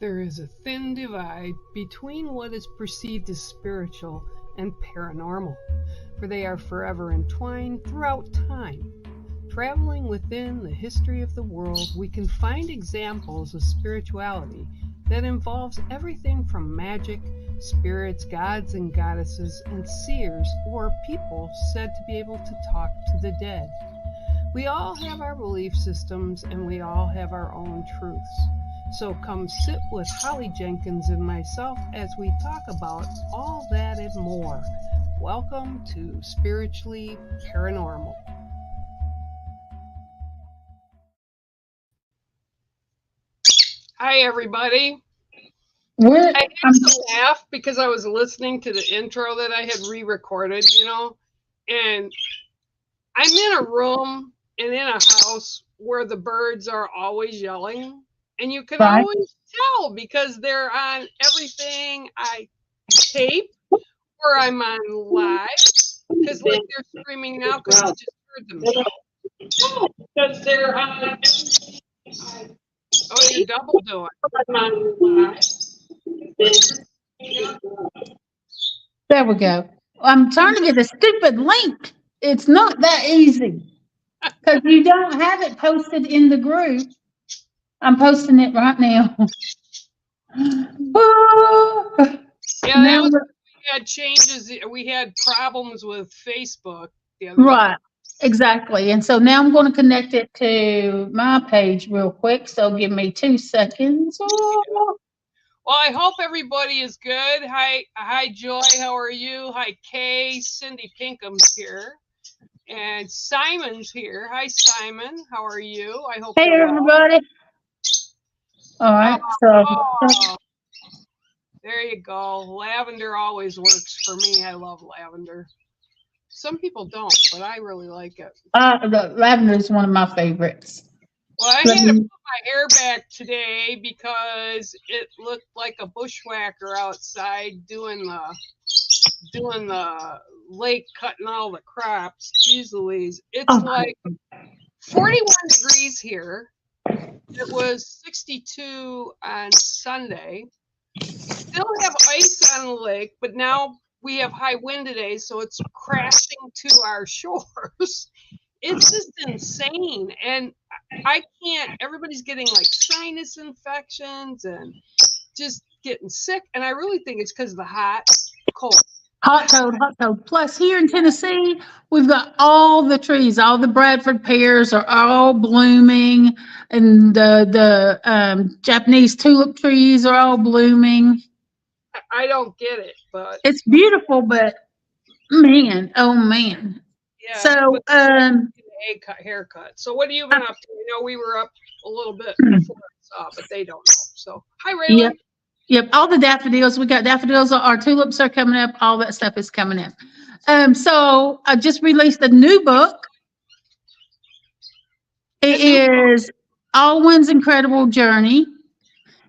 There is a thin divide between what is perceived as spiritual and paranormal, for they are forever entwined throughout time. Traveling within the history of the world, we can find examples of spirituality that involves everything from magic, spirits, gods and goddesses, and seers, or people said to be able to talk to the dead. We all have our belief systems, and we all have our own truths. So come sit with Holly Jenkins and myself as we talk about all that and more. Welcome to Spiritually Paranormal. Hi, everybody. I had to laugh because I was listening to the intro that I had re-recorded, and I'm in a room and in a house where the birds are always yelling, and you can always tell because they're on everything I tape or I'm on live, because like they're screaming now because I just heard them. Because they're on everything. Oh, you're double doing. There we go. I'm trying to get a stupid link. It's not that easy because you don't have it posted in the group. I'm posting it right now. Yeah, that was, we had changes. We had problems with Facebook the other day. Exactly. And so now I'm going to connect it to my page real quick. So give me 2 seconds. Well, I hope everybody is good. Hi, Joy. How are you? Hi, Kay. Cindy Pinkham's here. And Simon's here. Hi, Simon. How are you? I hope you're well. Everybody. All right. There you go. Lavender always works for me. I love lavender. Some people don't, but I really like it. The lavender is one of my favorites. Well, I had to put my hair back today because it looked like a bushwhacker outside doing the lake, cutting all the crops. Jeez Louise. It's like 41 degrees here. It was 62 on Sunday. Still have ice on the lake, but now we have high wind today, so it's crashing to our shores. It's just insane. And I can't, everybody's getting like sinus infections and just getting sick. And I really think it's because of the hot, cold. Hot cold. Plus here in Tennessee, we've got all the trees, all the Bradford pears are all blooming, and the Japanese tulip trees are all blooming. I don't get it, but it's beautiful, but man, oh man. Yeah. So haircut. So what have you been up to? We were up a little bit before I saw, but they don't know. So hi, Raylan. Yep. All the daffodils. We got daffodils. Our tulips are coming up. All that stuff is coming up. So I just released a new book. It is Alwyn's Incredible Journey.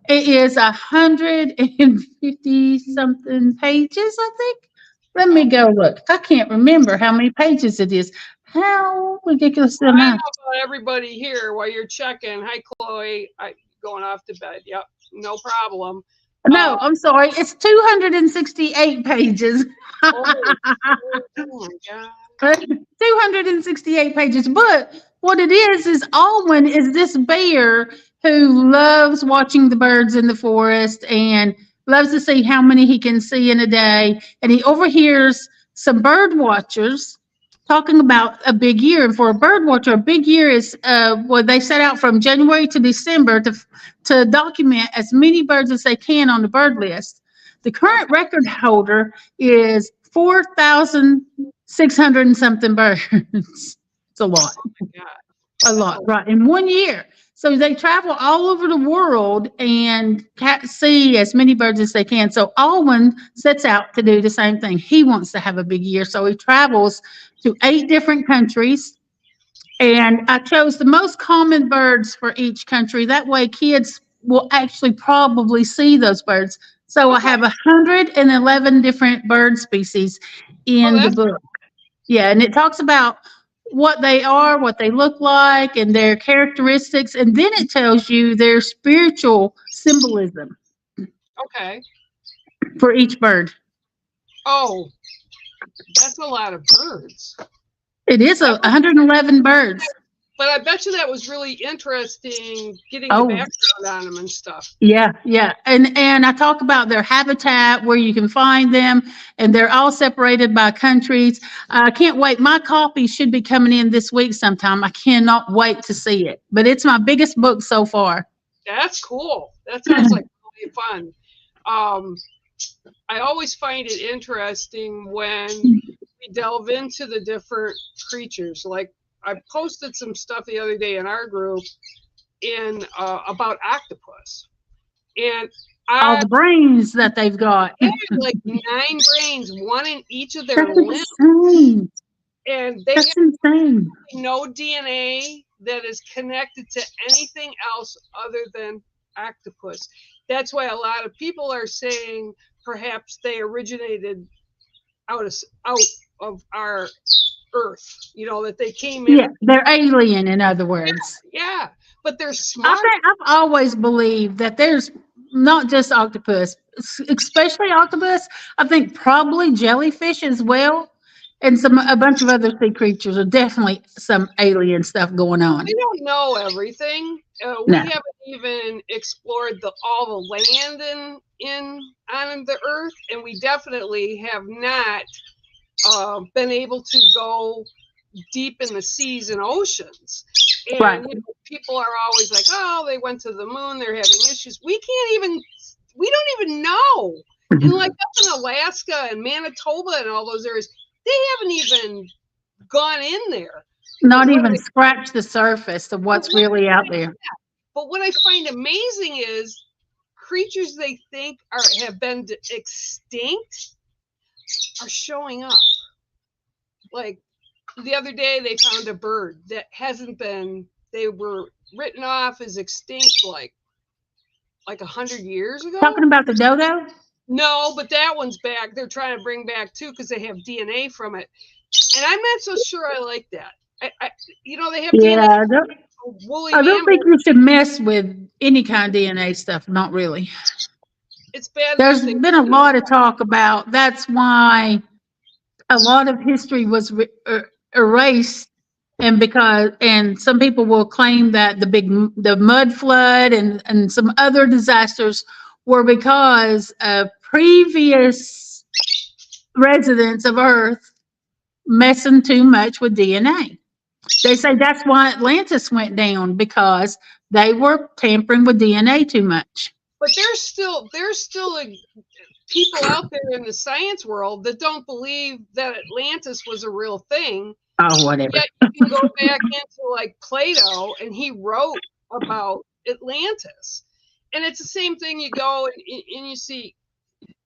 It is 150 something pages, I think. Let me go look. I can't remember how many pages it is. How ridiculous am I? I know about everybody here while you're checking. Hi, Chloe. I'm going off to bed. Yep, no problem. No, I'm sorry. It's 268 pages. Oh my God. 268 pages. But what it is Alwyn is this bear who loves watching the birds in the forest and loves to see how many he can see in a day. And he overhears some bird watchers talking about a big year. And for a bird watcher, a big year is they set out from January to December to document as many birds as they can on the bird list. The current record holder is 4,600 and something birds. It's a lot. Oh my God. A lot, right, in 1 year. So they travel all over the world and see as many birds as they can. So Alwyn sets out to do the same thing. He wants to have a big year. So he travels to 8 different countries. And I chose the most common birds for each country. That way kids will actually probably see those birds. So I have 111 different bird species in the book. Yeah, and it talks about what they are, what they look like, and their characteristics. And then it tells you their spiritual symbolism. Okay. for each bird. Oh, that's a lot of birds. It is I 111 birds. But I bet you that was really interesting getting the Oh, background on them and stuff. yeah, yeah. And I talk about their habitat, where you can find them, and they're all separated by countries. I can't wait. My copy should be coming in this week sometime. I cannot wait to see it. But it's my biggest book so far. That's cool. That sounds like really fun. Um, I always find it interesting when we delve into the different creatures. Like I posted some stuff the other day in our group in about octopus, and All I the brains that they've got. they have like 9 brains, one in each of their That's limbs, insane. and they That's have insane. no DNA that is connected to anything else other than octopus. That's why a lot of people are saying perhaps they originated out of our Earth. You know, that they came in. Yeah, they're alien, in other words. Yeah, but they're I smart. think I've always believed that there's not just octopus, especially octopus. I think probably jellyfish as well, and a bunch of other sea creatures are definitely some alien stuff going on. We don't know everything. We No, haven't even explored all the land on the Earth, and we definitely have not been able to go deep in the seas and oceans. right? And people are always like, "Oh, they went to the moon. They're having issues." We don't even know. And like up in Alaska and Manitoba and all those areas, they haven't even gone in there. Not even scratch the surface of what's really out there. But what I find amazing is creatures they think have been extinct are showing up. Like the other day, they found a bird that hasn't been. They were written off as extinct like 100 years ago. Talking about the dodo? No, but that one's back. They're trying to bring back too because they have DNA from it, and I'm not so sure I like that. They have Yeah, DNA. Woolly I don't think mammoth. you should mess with any kind of DNA stuff. Not really. It's bad. There's been a lot of talk about that's why a lot of history was erased, and some people will claim that the mud flood and some other disasters were because of previous residents of Earth messing too much with DNA. They say that's why Atlantis went down, because they were tampering with DNA too much. But there's still people out there in the science world that don't believe that Atlantis was a real thing. Oh, whatever. Yet you can go back into like Plato, and he wrote about Atlantis. And it's the same thing. You go and you see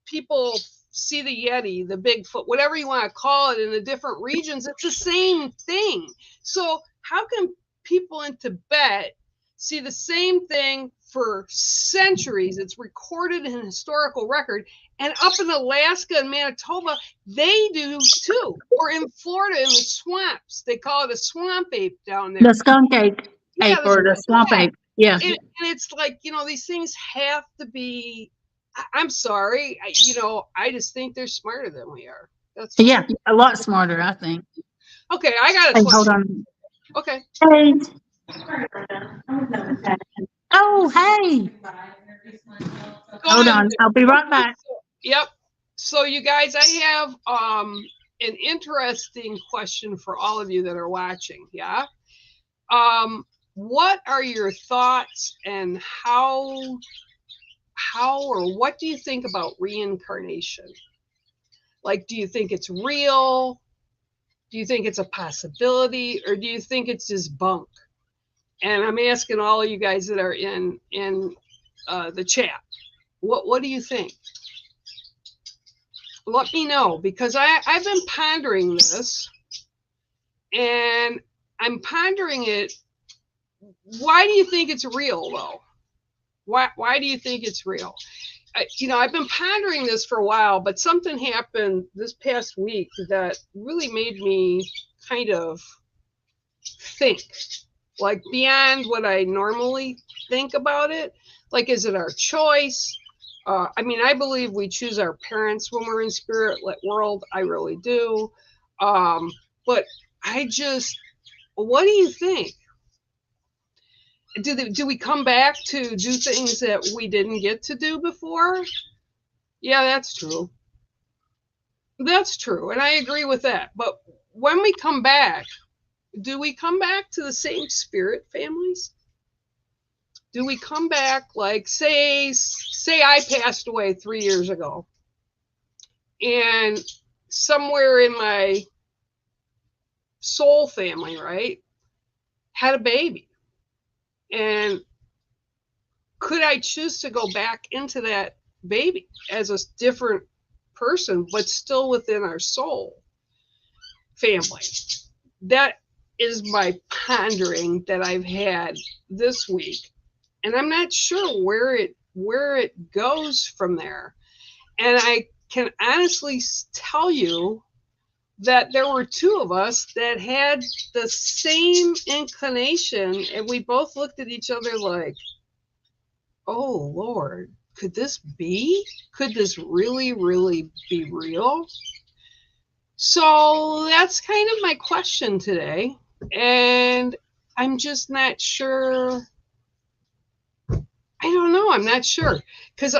people see the Yeti, the Bigfoot, whatever you want to call it, in the different regions. It's the same thing. So how can people in Tibet see the same thing for centuries? It's recorded in historical record. And up in Alaska and Manitoba, they do too. Or in Florida, in the swamps, they call it a swamp ape down there. The skunk ape, or the swamp ape. Yeah. And it's like, these things have to be. I'm sorry, I just think they're smarter than we are. That's fine. Yeah, a lot smarter, I think. Okay, I got a question. Hold on. Okay. Hey. Oh, hey. Hold on. I'll be right back. Yep. So you guys, I have an interesting question for all of you that are watching. Yeah. What are your thoughts, and how or what do you think about reincarnation? Like, do you think it's real? Do you think it's a possibility, or do you think it's just bunk? And I'm asking all of you guys that are in the chat, what do you think? Let me know, because I've been pondering this, and I'm pondering it. Why do you think it's real, though? Why do you think it's real? I've been pondering this for a while, but something happened this past week that really made me kind of think, like, beyond what I normally think about it. Like, is it our choice? I mean, I believe we choose our parents when we're in spirit world. I really do. But what do you think? Do we come back to do things that we didn't get to do before? Yeah, that's true. That's true, and I agree with that. But when we come back, do we come back to the same spirit families? Do we come back, like, say I passed away 3 years ago, and somewhere in my soul family, right, had a baby, and could I choose to go back into that baby as a different person, but still within our soul family? That is my pondering that I've had this week, and I'm not sure where it goes from there. And I can honestly tell you that there were two of us that had the same inclination, and we both looked at each other like, oh Lord, could this be? Could this really, really be real? So that's kind of my question today. And I'm just not sure. I don't know. I'm not sure. Because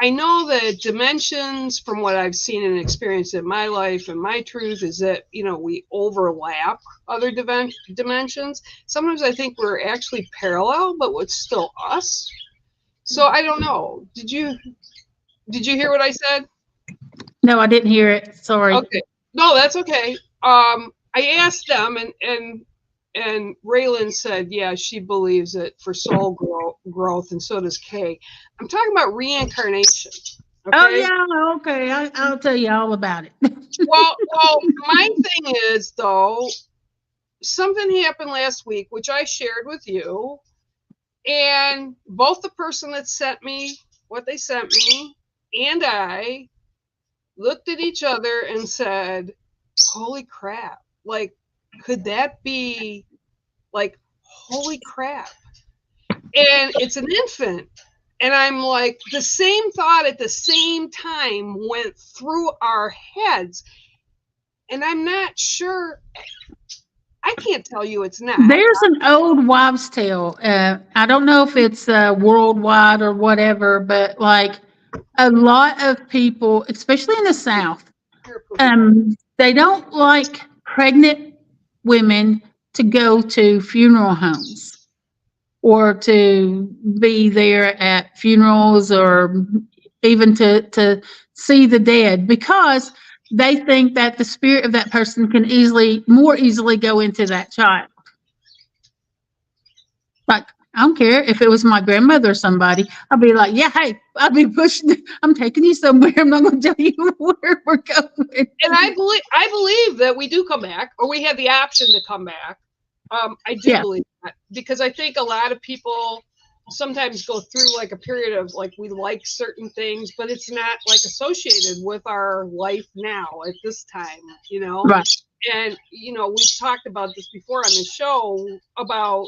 I know the dimensions from what I've seen and experienced in my life, and my truth is that, we overlap other dimensions. Sometimes I think we're actually parallel, but it's still us. So I don't know. Did you hear what I said? No, I didn't hear it. Sorry. Okay. No, that's okay. I asked them, and Raylan said, yeah, she believes it for soul growth, and so does Kay. I'm talking about reincarnation. Okay? Oh yeah, okay. I'll tell you all about it. well, my thing is, though, something happened last week, which I shared with you, and both the person that sent me what they sent me and I looked at each other and said, holy crap, like, could that be, like, holy crap? And it's an infant. And I'm like, the same thought at the same time went through our heads. And I'm not sure. I can't tell you it's not. There's an old wives' tale. I don't know if it's worldwide or whatever, but like a lot of people, especially in the South, they don't like pregnant women to go to funeral homes or to be there at funerals or even to see the dead, because they think that the spirit of that person can more easily go into that child. Like, I don't care if it was my grandmother or somebody. I'd be like, yeah, hey, I'd be pushing. I'm taking you somewhere. I'm not going to tell you where we're going. And I believe that we do come back, or we have the option to come back. I do believe that, because I think a lot of people sometimes go through like a period of like, we like certain things, but it's not like associated with our life now at this time, Right. And we've talked about this before on the show about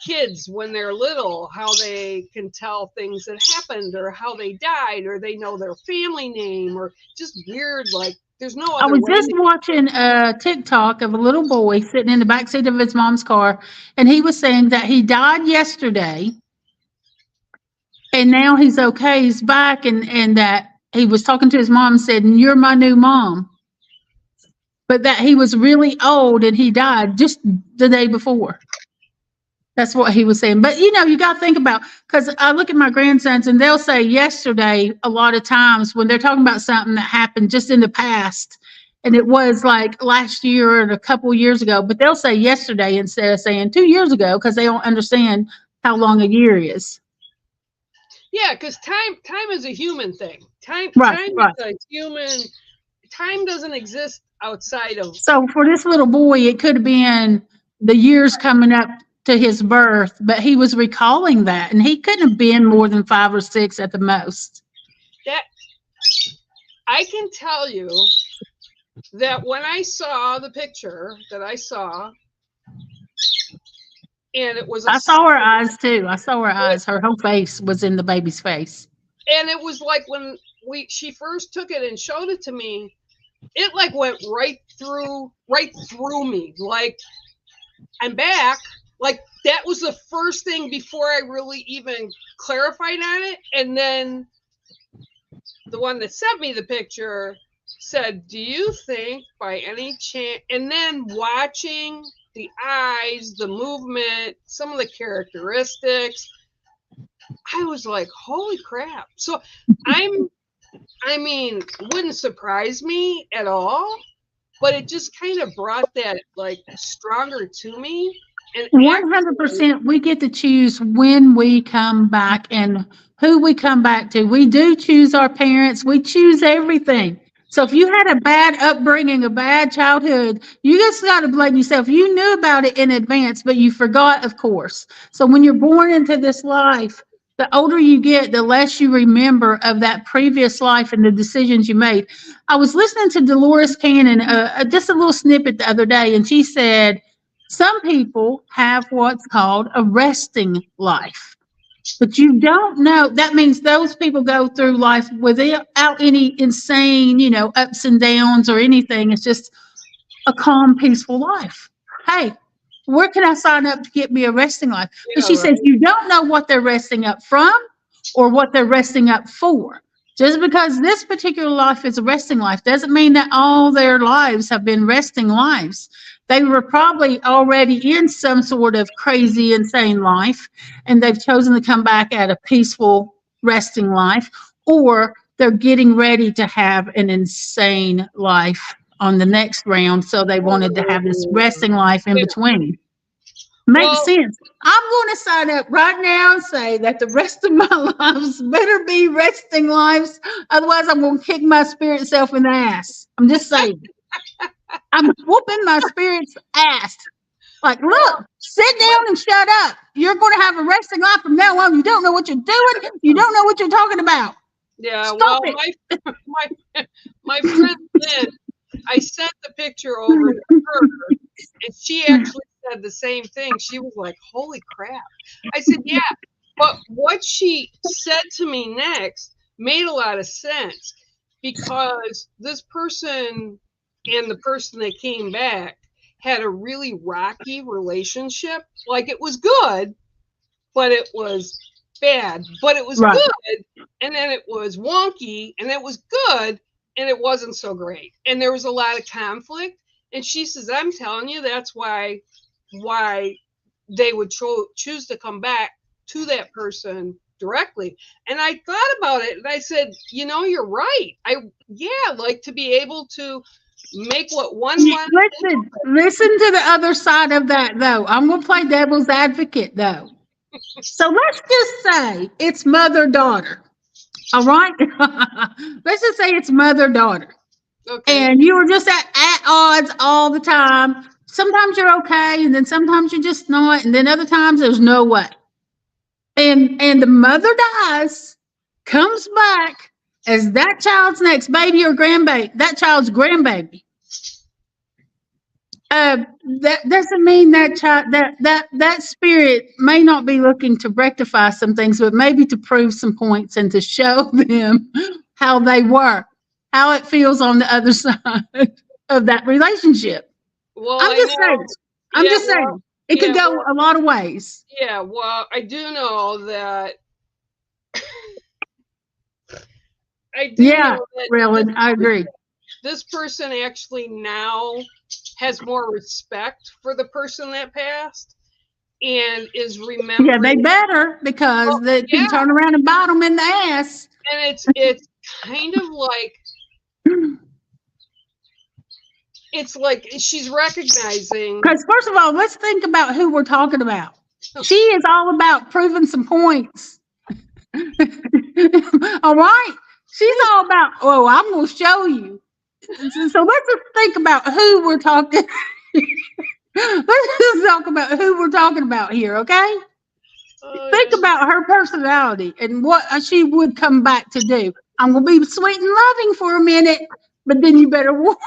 kids when they're little, how they can tell things that happened or how they died, or they know their family name, or just weird, like, there's no other I was way just watching a TikTok of a little boy sitting in the backseat of his mom's car, and he was saying that he died yesterday, and now he's okay. He's back, and that he was talking to his mom and said, "You're my new mom," but that he was really old and he died just the day before. That's what he was saying. But, you got to think about, because I look at my grandsons and they'll say yesterday a lot of times when they're talking about something that happened just in the past. And it was like last year or a couple of years ago, but they'll say yesterday instead of saying 2 years ago, because they don't understand how long a year is. Yeah, because time is a human thing. Time Is a human. Time doesn't exist outside of. So for this little boy, it could have been the years coming up to his birth, but he was recalling that, and he couldn't have been more than 5 or 6 at the most. That I can tell you that when I saw the picture that I saw, and it was I saw her eyes too. I saw her eyes. Her whole face was in the baby's face. And it was like when she first took it and showed it to me, it like went right through me. Like, I'm back. Like, that was the first thing before I really even clarified on it. And then the one that sent me the picture said, do you think by any chance, and then watching the eyes, the movement, some of the characteristics, I was like, holy crap. So wouldn't surprise me at all, but it just kind of brought that like stronger to me. And 100%, we get to choose when we come back and who we come back to. We do choose our parents. We choose everything. So if you had a bad upbringing, a bad childhood, you just got to blame yourself. You knew about it in advance, but you forgot, of course. So when you're born into this life, the older you get, the less you remember of that previous life and the decisions you made. I was listening to Dolores Cannon, just a little snippet the other day, and she said, some people have what's called a resting life, but you don't know. That means those people go through life without any insane, ups and downs or anything. It's just a calm, peaceful life. Hey, where can I sign up to get me a resting life? But she says you don't know what they're resting up from or what they're resting up for. Just because this particular life is a resting life doesn't mean that all their lives have been resting lives. They were probably already in some sort of crazy, insane life, and they've chosen to come back at a peaceful, resting life, or they're getting ready to have an insane life on the next round, so they wanted to have this resting life in between. Makes sense. I'm going to sign up right now and say that the rest of my lives better be resting lives. Otherwise, I'm going to kick my spirit self in the ass. I'm just saying. I'm whooping my spirit's ass. Like, look, sit down and shut up. You're going to have a resting life from now on. You don't know what you're doing. You don't know what you're talking about. Yeah, stop it. my friend Lynn, I sent the picture over to her, and she actually said the same thing. She was like, holy crap. I said, yeah, but what she said to me next made a lot of sense, because this person and the person that came back had a really rocky relationship. Like, it was good, but it was bad, but it was good, and then it was wonky, and it was good, and it wasn't so great, and there was a lot of conflict. And she says, I'm telling you, that's why they would choose to come back to that person directly. And I thought about it, and I said, you're right. Like, to be able to make what one listen to the other side of that, though. I'm going to play devil's advocate, though. So let's just say it's mother-daughter. All right? Let's just say it's mother-daughter. Okay. And you were just at odds all the time. Sometimes you're okay, and then sometimes you're just not, and then other times there's no way. And the mother dies, comes back as that child's next baby or grandbaby, that child's grandbaby. That doesn't mean that child, that spirit may not be looking to rectify some things, but maybe to prove some points and to show them how they were, how it feels on the other side of that relationship. Well, I'm just saying. It could go a lot of ways. Yeah, well, I do know that. I agree. This person actually now has more respect for the person that passed and is remembering. Yeah, they better, because they can turn around and bite them in the ass. And it's kind of like, it's like she's recognizing. Because first of all, let's think about who we're talking about. She is all about proving some points. All right? She's all about, I'm going to show you. So let's just think about who we're talking. Let's just talk about who we're talking about here, okay? Think about her personality and what she would come back to do. I'm going to be sweet and loving for a minute, but then you better watch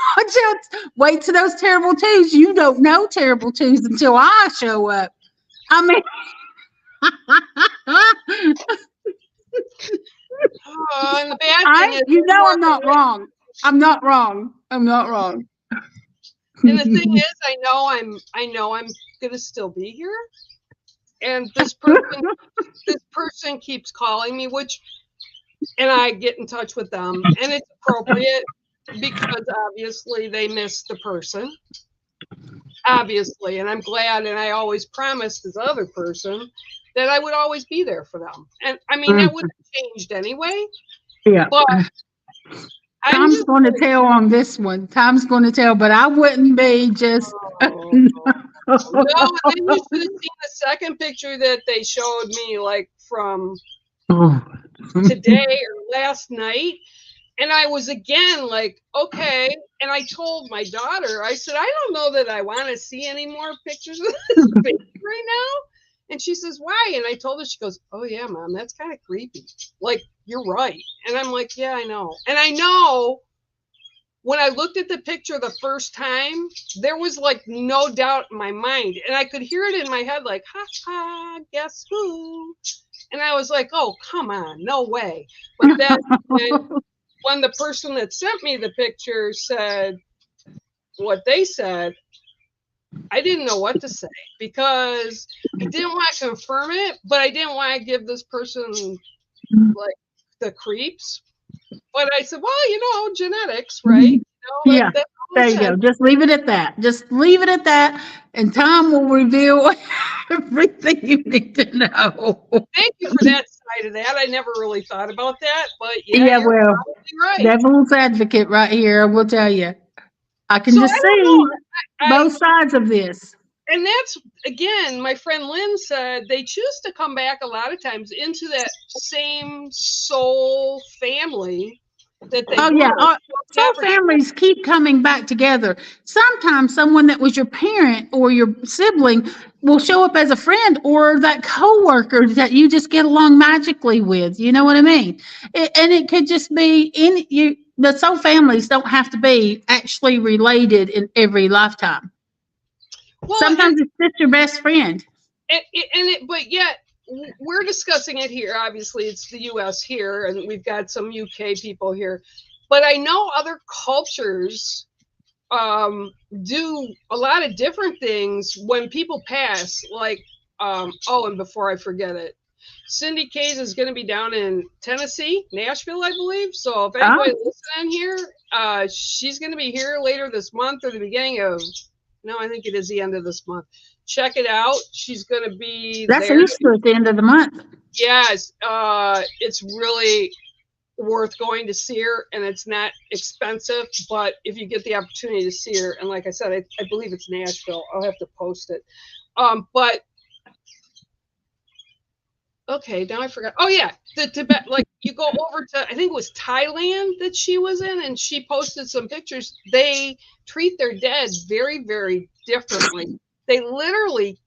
out. Wait till those terrible twos. You don't know terrible twos until I show up. I mean, And the bad thing is, You know, I'm not wrong. I'm not wrong. I'm not wrong. And the thing is, I know I'm gonna still be here. And this person keeps calling me, and I get in touch with them, and it's appropriate because obviously they miss the person. Obviously, and I'm glad, and I always promised this other person that I would always be there for them. And I mean, that wouldn't have changed anyway. Yeah. But Tom's going to tell on this one. Tom's going to tell, but I wouldn't be just. No, and then you should have seen the second picture that they showed me, like from today or last night. And I was again like, okay. And I told my daughter, I said, I don't know that I want to see any more pictures of this baby right now. And she says, why? And I told her, she goes, oh yeah, Mom, that's kind of creepy. Like, you're right. And I'm like, yeah, I know. And I know when I looked at the picture the first time, there was like no doubt in my mind. And I could hear it in my head, like, ha ha, guess who? And I was like, oh, come on, no way. But then when the person that sent me the picture said what they said, I didn't know what to say because I didn't want to confirm it, but I didn't want to give this person like the creeps. But I said, well, you know, genetics, right? You know, yeah. There you go. Just leave it at that. Just leave it at that. And Tom will reveal everything you need to know. Thank you for that side of that. I never really thought about that. But yeah, you're well, right. Devil's advocate right here, I will tell you. I can just see both sides of this. And that's, again, my friend Lynn said they choose to come back a lot of times into that same soul family that they soul families keep coming back together. Sometimes someone that was your parent or your sibling will show up as a friend or that coworker that you just get along magically with. You know what I mean? And it could just be the soul families don't have to be actually related in every lifetime. Well, sometimes it's just your best friend. But yet we're discussing it here. Obviously, it's the U.S. here, and we've got some UK people here. But I know other cultures do a lot of different things when people pass. Like, and before I forget it, Cindy Kays is going to be down in Tennessee, Nashville, I believe. So if anybody's listening here, she's going to be here later this month or the beginning of. No, I think it is the end of this month. Check it out. She's going to be That's Easter at the end of the month. Yes. It's really worth going to see her, and it's not expensive. But if you get the opportunity to see her, and like I said, I believe it's Nashville. I'll have to post it. But okay, now I forgot. Oh yeah, the Tibet. Like you go over to, I think it was Thailand that she was in, and she posted some pictures. They treat their dead very, very differently. They literally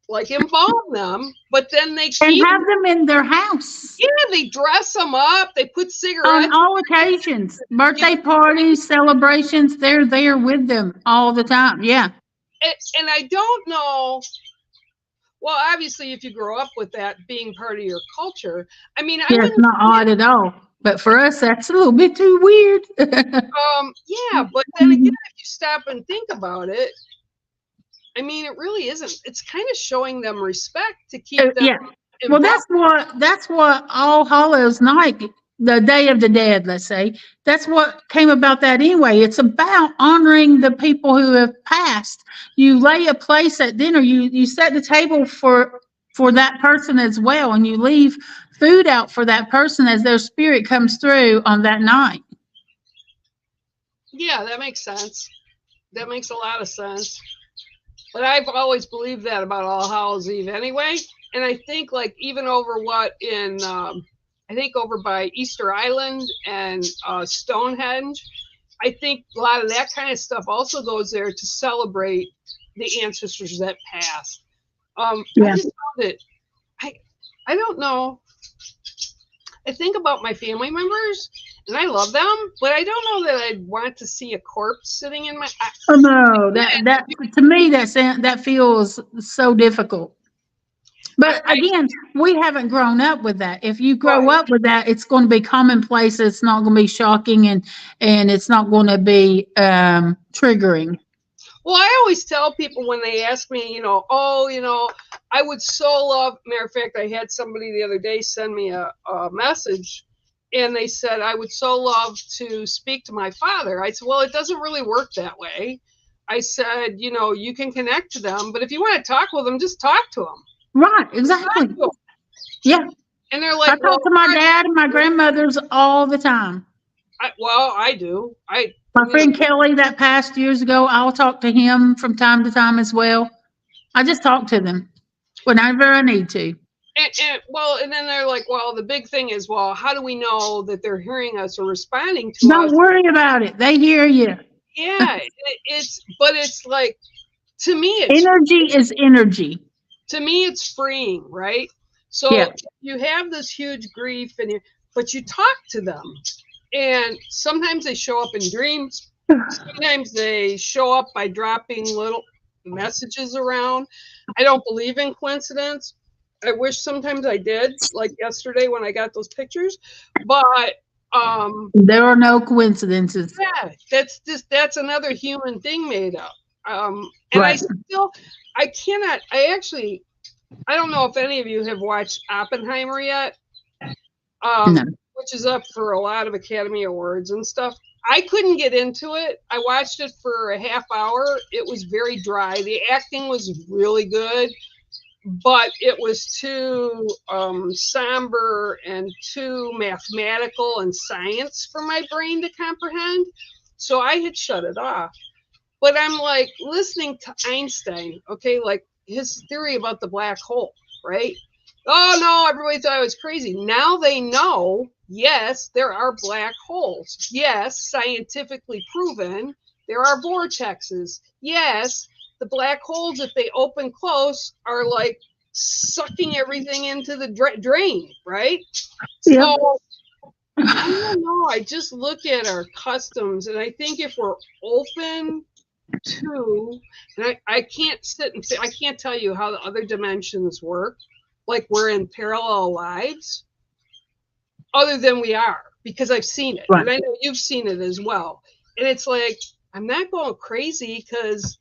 like embalm them, but then they have them in their house. Yeah, they dress them up. They put cigarettes on all occasions, birthday parties, celebrations. They're there with them all the time. Yeah, and I don't know. Well, obviously, if you grow up with that being part of your culture, I mean, it's not odd at all. But for us, that's a little bit too weird. Yeah, but then again, if you stop and think about it, I mean, it really isn't. It's kind of showing them respect to keep them. Yeah. Well, that's what All Hallows Night, the Day of the Dead, let's say, that's what came about that anyway. It's about honoring the people who have passed. You lay a place at dinner. You set the table for that person as well, and you leave food out for that person as their spirit comes through on that night. Yeah, that makes sense. That makes a lot of sense. But I've always believed that about All Hallows Eve anyway. And I think like even over I think over by Easter Island and Stonehenge, I think a lot of that kind of stuff also goes there to celebrate the ancestors that passed. I just found it, I don't know. I think about my family members and I love them, but I don't know that I'd want to see a corpse sitting in my. No, that to me that feels so difficult. But again, we haven't grown up with that. If you grow up with that, it's going to be commonplace. It's not going to be shocking, and it's not going to be triggering. Well, I always tell people when they ask me, I would so love. Matter of fact, I had somebody the other day send me a message, and they said, I would so love to speak to my father. I said, well, it doesn't really work that way. I said, you can connect to them, but if you want to talk with them, just talk to them. Right, exactly. Yeah. And they're like, I talk to my dad and my grandmothers all the time. I do. My friend Kelly that passed years ago, I'll talk to him from time to time as well. I just talk to them whenever I need to. And then they're like, well, the big thing is, well, how do we know that they're hearing us or responding to us? Don't worry about it. They hear you. Yeah, it's like, to me, energy is energy. To me, it's freeing, right? So you have this huge grief, but you talk to them, and sometimes they show up in dreams. Sometimes they show up by dropping little messages around. I don't believe in coincidence. I wish sometimes I did, like yesterday when I got those pictures, but there are no coincidences. Yeah, that's another human thing made up. And right. I don't know if any of you have watched Oppenheimer yet, no. Which is up for a lot of Academy Awards and stuff. I couldn't get into it. I watched it for a half hour. It was very dry. The acting was really good, but it was too somber and too mathematical and science for my brain to comprehend. So I had shut it off. But I'm like listening to Einstein, okay, like his theory about the black hole, right? Oh no, everybody thought I was crazy. Now they know, yes, there are black holes. Yes, scientifically proven, there are vortexes. Yes, the black holes, if they open close, are like sucking everything into the drain, right? Yep. So I don't know. I just look at our customs, and I think if we're open to, and I can't I can't tell you how the other dimensions work, like we're in parallel lives, other than we are, because I've seen it, right. And I know you've seen it as well. And it's like, I'm not going crazy because,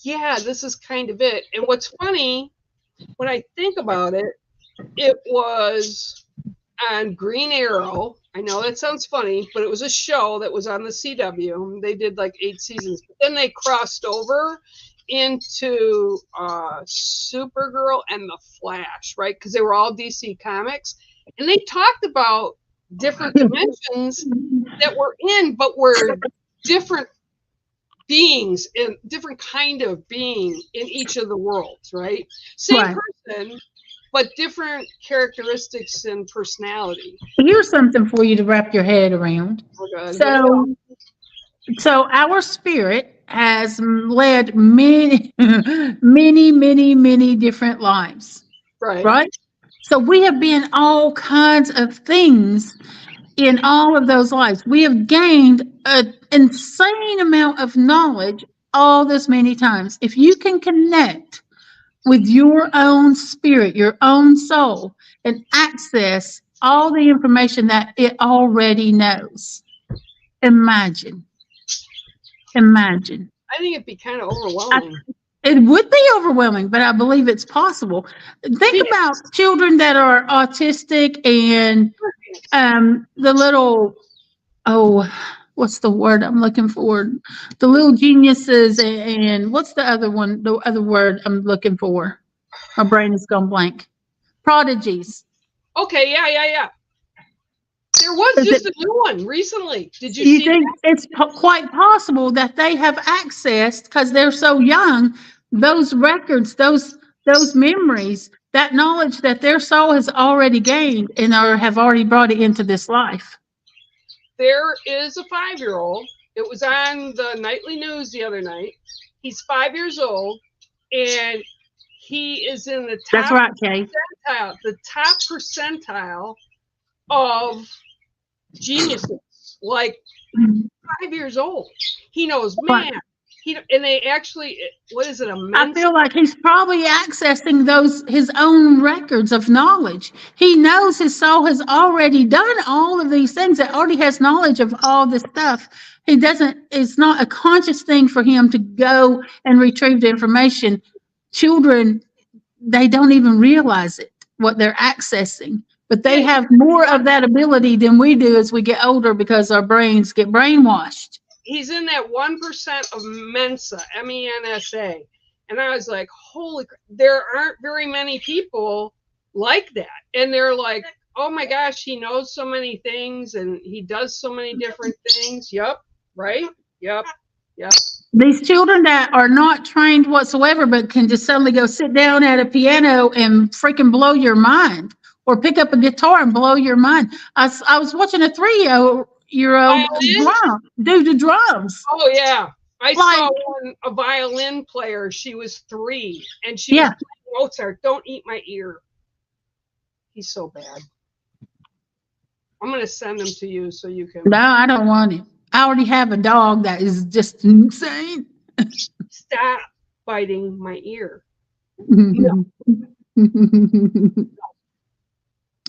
yeah, this is kind of it. And what's funny, when I think about it, it was on Green Arrow. I know that sounds funny, but it was a show that was on the CW. They did like 8 seasons. But then they crossed over into Supergirl and The Flash, right? Because they were all DC comics. And they talked about different dimensions that we're in, but we're different beings, in different kind of being in each of the worlds, right? Same person, but different characteristics and personality. Here's something for you to wrap your head around. So our spirit has led many, many, many, many different lives. Right? So we have been all kinds of things in all of those lives. We have gained an insane amount of knowledge all this many times. If you can connect with your own spirit, your own soul, and access all the information that it already knows, imagine. I think it'd be kind of overwhelming. It would be overwhelming, but I believe it's possible. Think about children that are autistic and the little, what's the word I'm looking for? The little geniuses and what's the other one? The other word I'm looking for. My brain has gone blank. Prodigies. Okay, yeah. There was just a new one recently. Did you see think that? It's quite possible that they have accessed, because they're so young, those records, those memories, that knowledge that their soul has already gained and have already brought it into this life. There is a 5-year-old. It was on the nightly news the other night. He's 5 years old, and he is in the top percentile, the top percentile of geniuses, like 5 years old. He knows math, and they actually, what is it, a I men's? feel like he's probably accessing his own records of knowledge. He knows his soul has already done all of these things. It already has knowledge of all this stuff. It's not a conscious thing for him to go and retrieve the information. Children, they don't even realize it, what they're accessing. But they have more of that ability than we do as we get older because our brains get brainwashed. He's in that 1% of Mensa, MENSA. And I was like, holy crap, there aren't very many people like that. And they're like, oh my gosh, he knows so many things and he does so many different things. Yep, right? Yep. These children that are not trained whatsoever, but can just suddenly go sit down at a piano and freaking blow your mind, or pick up a guitar and blow your mind. I was watching a 3-year-old do the drums. Oh yeah, I saw a violin player. She was 3, and she was playing Mozart. Don't eat my ear. He's so bad. I'm gonna send him to you so you can. No, I don't want him. I already have a dog that is just insane. Stop biting my ear. No.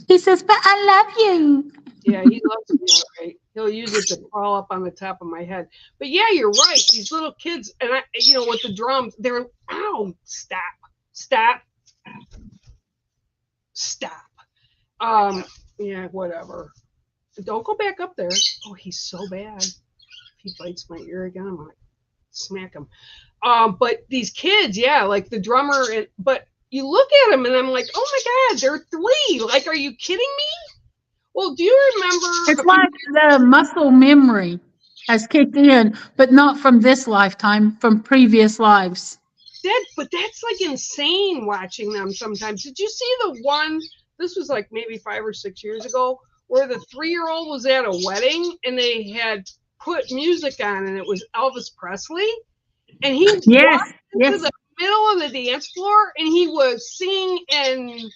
He says, but I love you. Yeah, he loves me, all right. He'll use it to crawl up on the top of my head. But yeah, you're right. These little kids, and with the drums, they're, ow, stop. Yeah, whatever. Don't go back up there. Oh, he's so bad. If he bites my ear again, I'm gonna smack him. But these kids, yeah, like the drummer, but you look at them and I'm like, oh my God, they're 3. Like, are you kidding me? Well, do you remember? It's like the muscle memory has kicked in, but not from this lifetime, from previous lives. But that's like insane watching them sometimes. Did you see the one? This was like maybe 5 or 6 years ago, where the 3-year-old was at a wedding and they had put music on and it was Elvis Presley, and he walked into the middle of the dance floor and he was singing and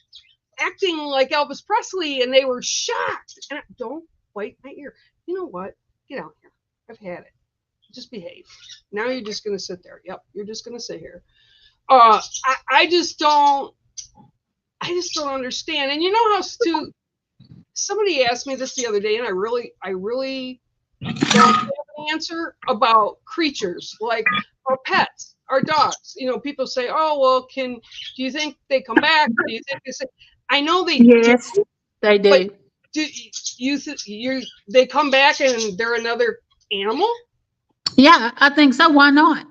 acting like Elvis Presley, and they were shocked. And don't bite my ear. You know what? Get out here. I've had it. Just behave. Now you're just gonna sit there. Yep, you're just gonna sit here. I just don't understand. And you know how somebody asked me this the other day, and I really don't have an answer about creatures like our pets, our dogs. People say, oh well, do you think they come back? Do you think they say? I know they do. They do. Do they come back and they're another animal? Yeah, I think so. Why not?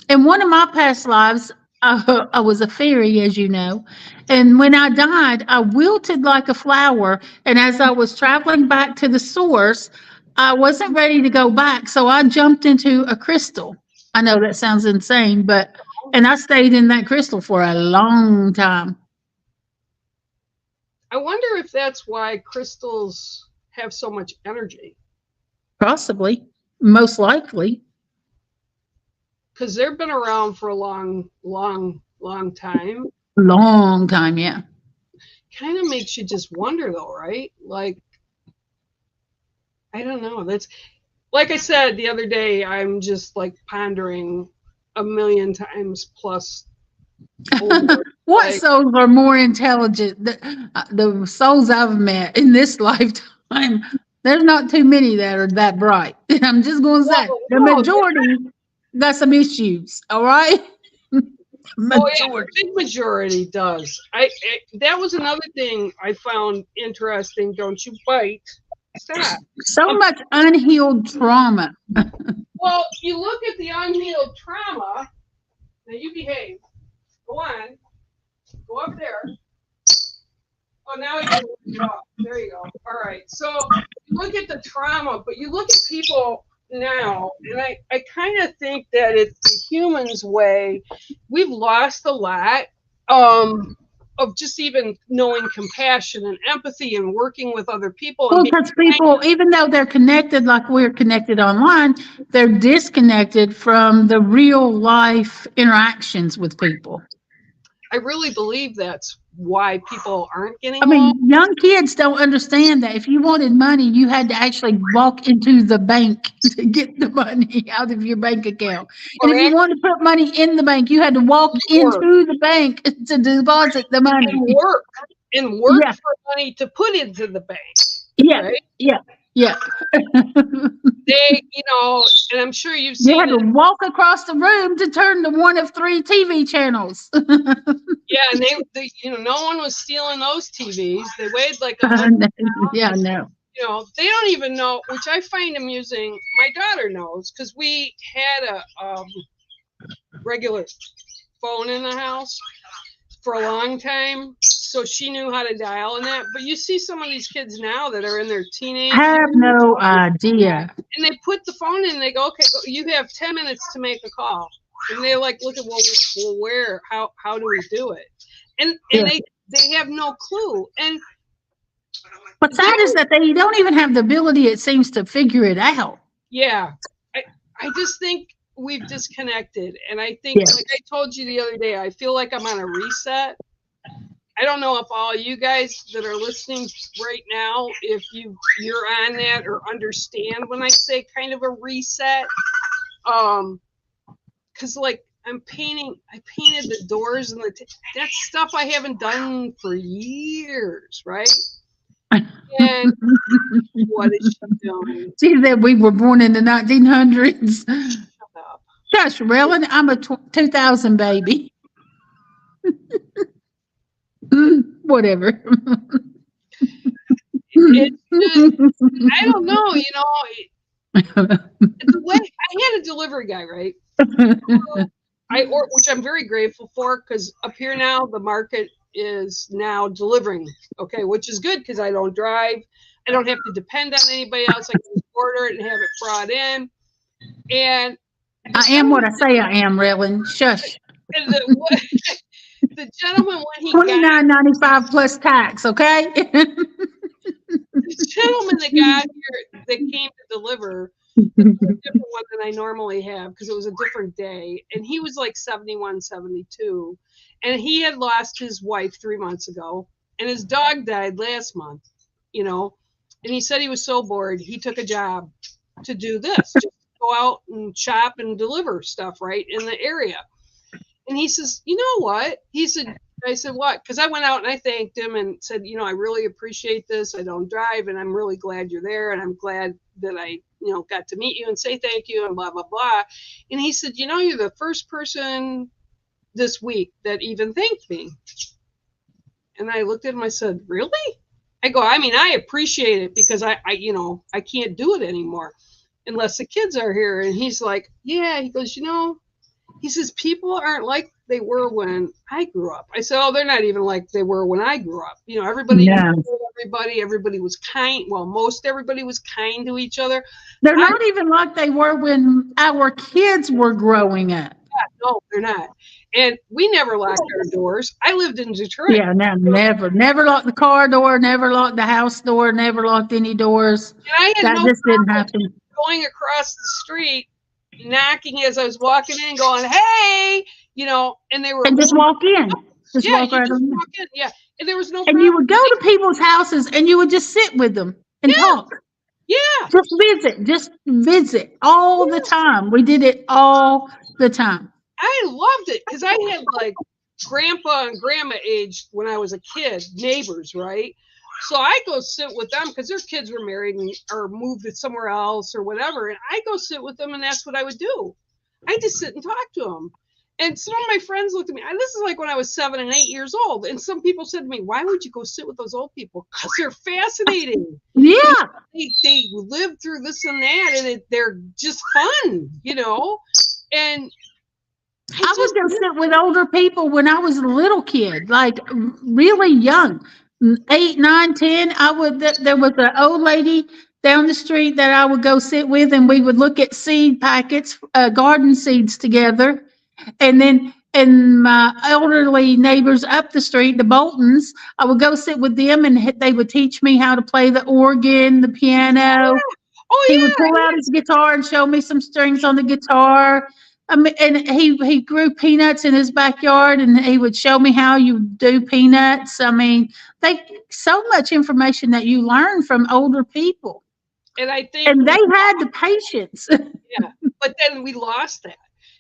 In one of my past lives, I was a fairy, as you know. And when I died, I wilted like a flower. And as I was traveling back to the source, I wasn't ready to go back. So I jumped into a crystal. I know that sounds insane, and I stayed in that crystal for a long time. I wonder if that's why crystals have so much energy. Possibly. Most likely. Because they've been around for a long time. Long time, yeah. Kind of makes you just wonder, though, right? Like, I don't know. That's like I said the other day. I'm just like pondering a million times plus. What souls are more intelligent? The souls I've met in this lifetime, there's not too many that are that bright. I'm just going to say the majority got some issues. All right. The big majority does. That was another thing I found interesting. Don't you bite. Stop. So much unhealed trauma. Well, you look at the unhealed trauma. Now you behave. Go on. Go up there. Oh, now you can look it up. There you go. All right. So you look at the trauma, but you look at people now, and I kind of think that it's the humans' way. We've lost a lot of just even knowing compassion and empathy and working with other people. Well, because people, even though they're connected like we're connected online, they're disconnected from the real life interactions with people. I really believe that's why people aren't getting I along. mean, young kids don't understand that if you wanted money, you had to actually walk into the bank to get the money out of your bank account. And Or if you wanted to put money in the bank, you had to walk actually work into the bank to deposit the money. and work and work Yeah, for money to put into the bank, yeah, right? yeah, yeah. They, and I'm sure you've You had seen to it. walk across the room to turn to one of 3 TV channels. Yeah, and no one was stealing those TVs. They weighed like 100. Yeah, no. They don't even know, which I find amusing. My daughter knows because we had a regular phone in the house for a long time, so she knew how to dial and that. But you see some of these kids now that are in their teenage Have years, no idea. and they put the phone in. And they go, "Okay, you have 10 minutes to make a call," and they like look at, well, where, how do we do it? And Yeah. they have no clue. And What's sad is that they don't even have the ability, it seems, to figure it out. yeah, I just think we've disconnected, and I think, Yeah. like I told you the other day, I feel like I'm on a reset. I don't know if all you guys that are listening right now, if you're on that or understand when I say kind of a reset. Because like I painted the doors and that's stuff I haven't done for years, right? And what is she doing? See that we were born in the 1900s. Shut up. Gosh, really? I'm a 2000 baby. Whatever. It's just, I don't know, the way I had a delivery guy, right? Which I'm very grateful for, because up here now the market is now delivering, okay, which is good because I don't drive. I don't have to depend on anybody else. I can just order it and have it brought in. And I am what I say I am, Rellyn. Shush. and the gentleman, when he got $29.95 plus tax, okay? the gentleman that got here, that came to deliver, it's a different one than I normally have because it was a different day. And he was like 71, 72. And he had lost his wife 3 months ago. And his dog died last month, And he said he was so bored, he took a job to do this, just go out and shop and deliver stuff right in the area. And he says, you know what? I said, what? Because I went out and I thanked him and said, I really appreciate this. I don't drive, and I'm really glad you're there. And I'm glad that I, got to meet you and say thank you and blah, blah, blah. And he said, you're the first person this week that even thanked me. And I looked at him, I said, really? I go, I mean, I appreciate it because I can't do it anymore unless the kids are here. And he's like, yeah, he goes, he says, people aren't like they were when I grew up. I said, oh, they're not even like they were when I grew up. Everybody knew everybody was kind. Well, most everybody was kind to each other. They're not even like they were when our kids were growing up. No, they're not. And we never locked our doors. I lived in Detroit. Yeah, no, never locked the car door, never locked the house door, never locked any doors. And I had that just didn't happen. Going across the street, knocking as I was walking in, going, "Hey," and they were just walk in. Just walk right in. Walk in. Yeah, and there was no. And you would go to people's houses and you would just sit with them and talk. Yeah. Just visit all the time. We did it all the time. I loved it because I had like grandpa and grandma aged when I was a kid, neighbors, right? So I go sit with them because their kids were married or moved somewhere else or whatever. And I go sit with them, and that's what I would do. I just sit and talk to them. And some of my friends looked at me. This is like when I was 7 and 8 years old. And some people said to me, why would you go sit with those old people? Because they're fascinating. Yeah. They live through this and that, and they're just fun, And I would go sit with older people when I was a little kid, like really young, 8, 9, 10. There was an old lady down the street that I would go sit with, and we would look at seed packets, garden seeds together. And then, and my elderly neighbors up the street, the Boltons, I would go sit with them, and they would teach me how to play the organ, the piano. Oh, he would pull out his guitar and show me some strings on the guitar. I mean, and he grew peanuts in his backyard, and he would show me how you do peanuts. I mean, they so much information that you learn from older people, And I think and they had the patience. yeah, but then we lost that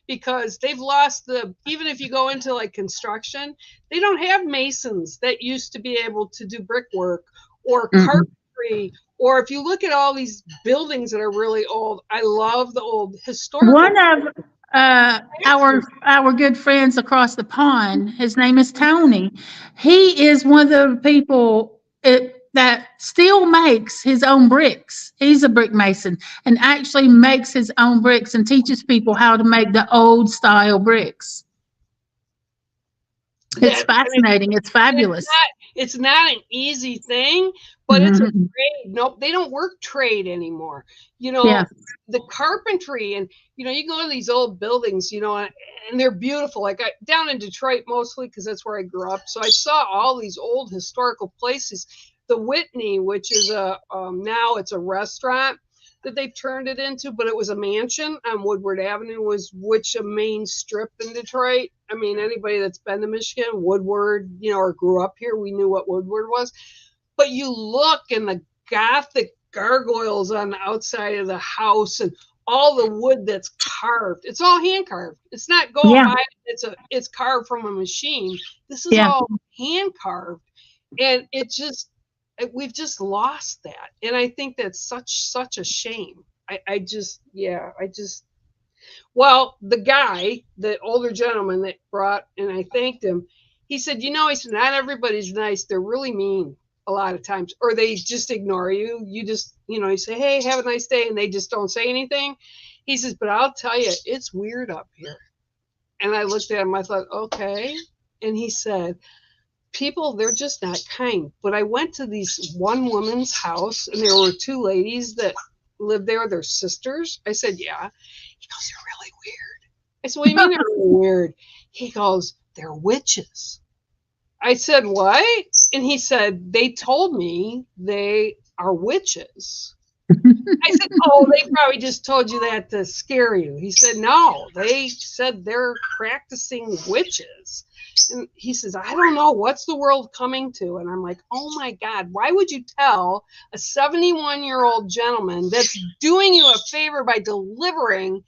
because they've lost the, even if you go into like construction, they don't have masons that used to be able to do brickwork or carpentry. Or if you look at all these buildings that are really old, I love the old historical. One of our good friends across the pond, his name is Tony. He is one of the people that still makes his own bricks. He's a brick mason and actually makes his own bricks and teaches people how to make the old style bricks. It's fascinating. It's fabulous. It's not an easy thing, but it's a trade. Nope, they don't work trade anymore. You know, the carpentry, and you know, you go to these old buildings, you know, and they're beautiful. Like down in Detroit mostly, because that's where I grew up. So I saw all these old historical places. The Whitney, which is now it's a restaurant that they've turned it into, but it was a mansion on Woodward Avenue, which a main strip in Detroit. I mean, anybody that's been to Michigan, Woodward, you know, or grew up here, we knew what Woodward was. But you look, and the Gothic gargoyles on the outside of the house, and all the wood that's carved. It's all hand carved. It's not going by. It's carved from a machine. This is all hand carved, and we've just lost that. And I think that's such a shame. Well, the guy, the older gentleman that brought, and I thanked him, he said, you know, he said, not everybody's nice. They're really mean a lot of times, or they just ignore you. You just, you know, you say, hey, have a nice day, and they just don't say anything. He says, but I'll tell you, it's weird up here. And I looked at him, I thought, okay. And he said, people, they're just not kind. But I went to this one woman's house, and there were two ladies that lived there. They're sisters. I said, yeah. He goes, they're really weird. I said, what do you mean they're really weird? He goes, they're witches. I said, what? And he said, they told me they are witches. I said, oh, they probably just told you that to scare you. He said, no, they said they're practicing witches. And he says, I don't know, what's the world coming to? And I'm like, oh my God, why would you tell a 71-year-old gentleman that's doing you a favor by delivering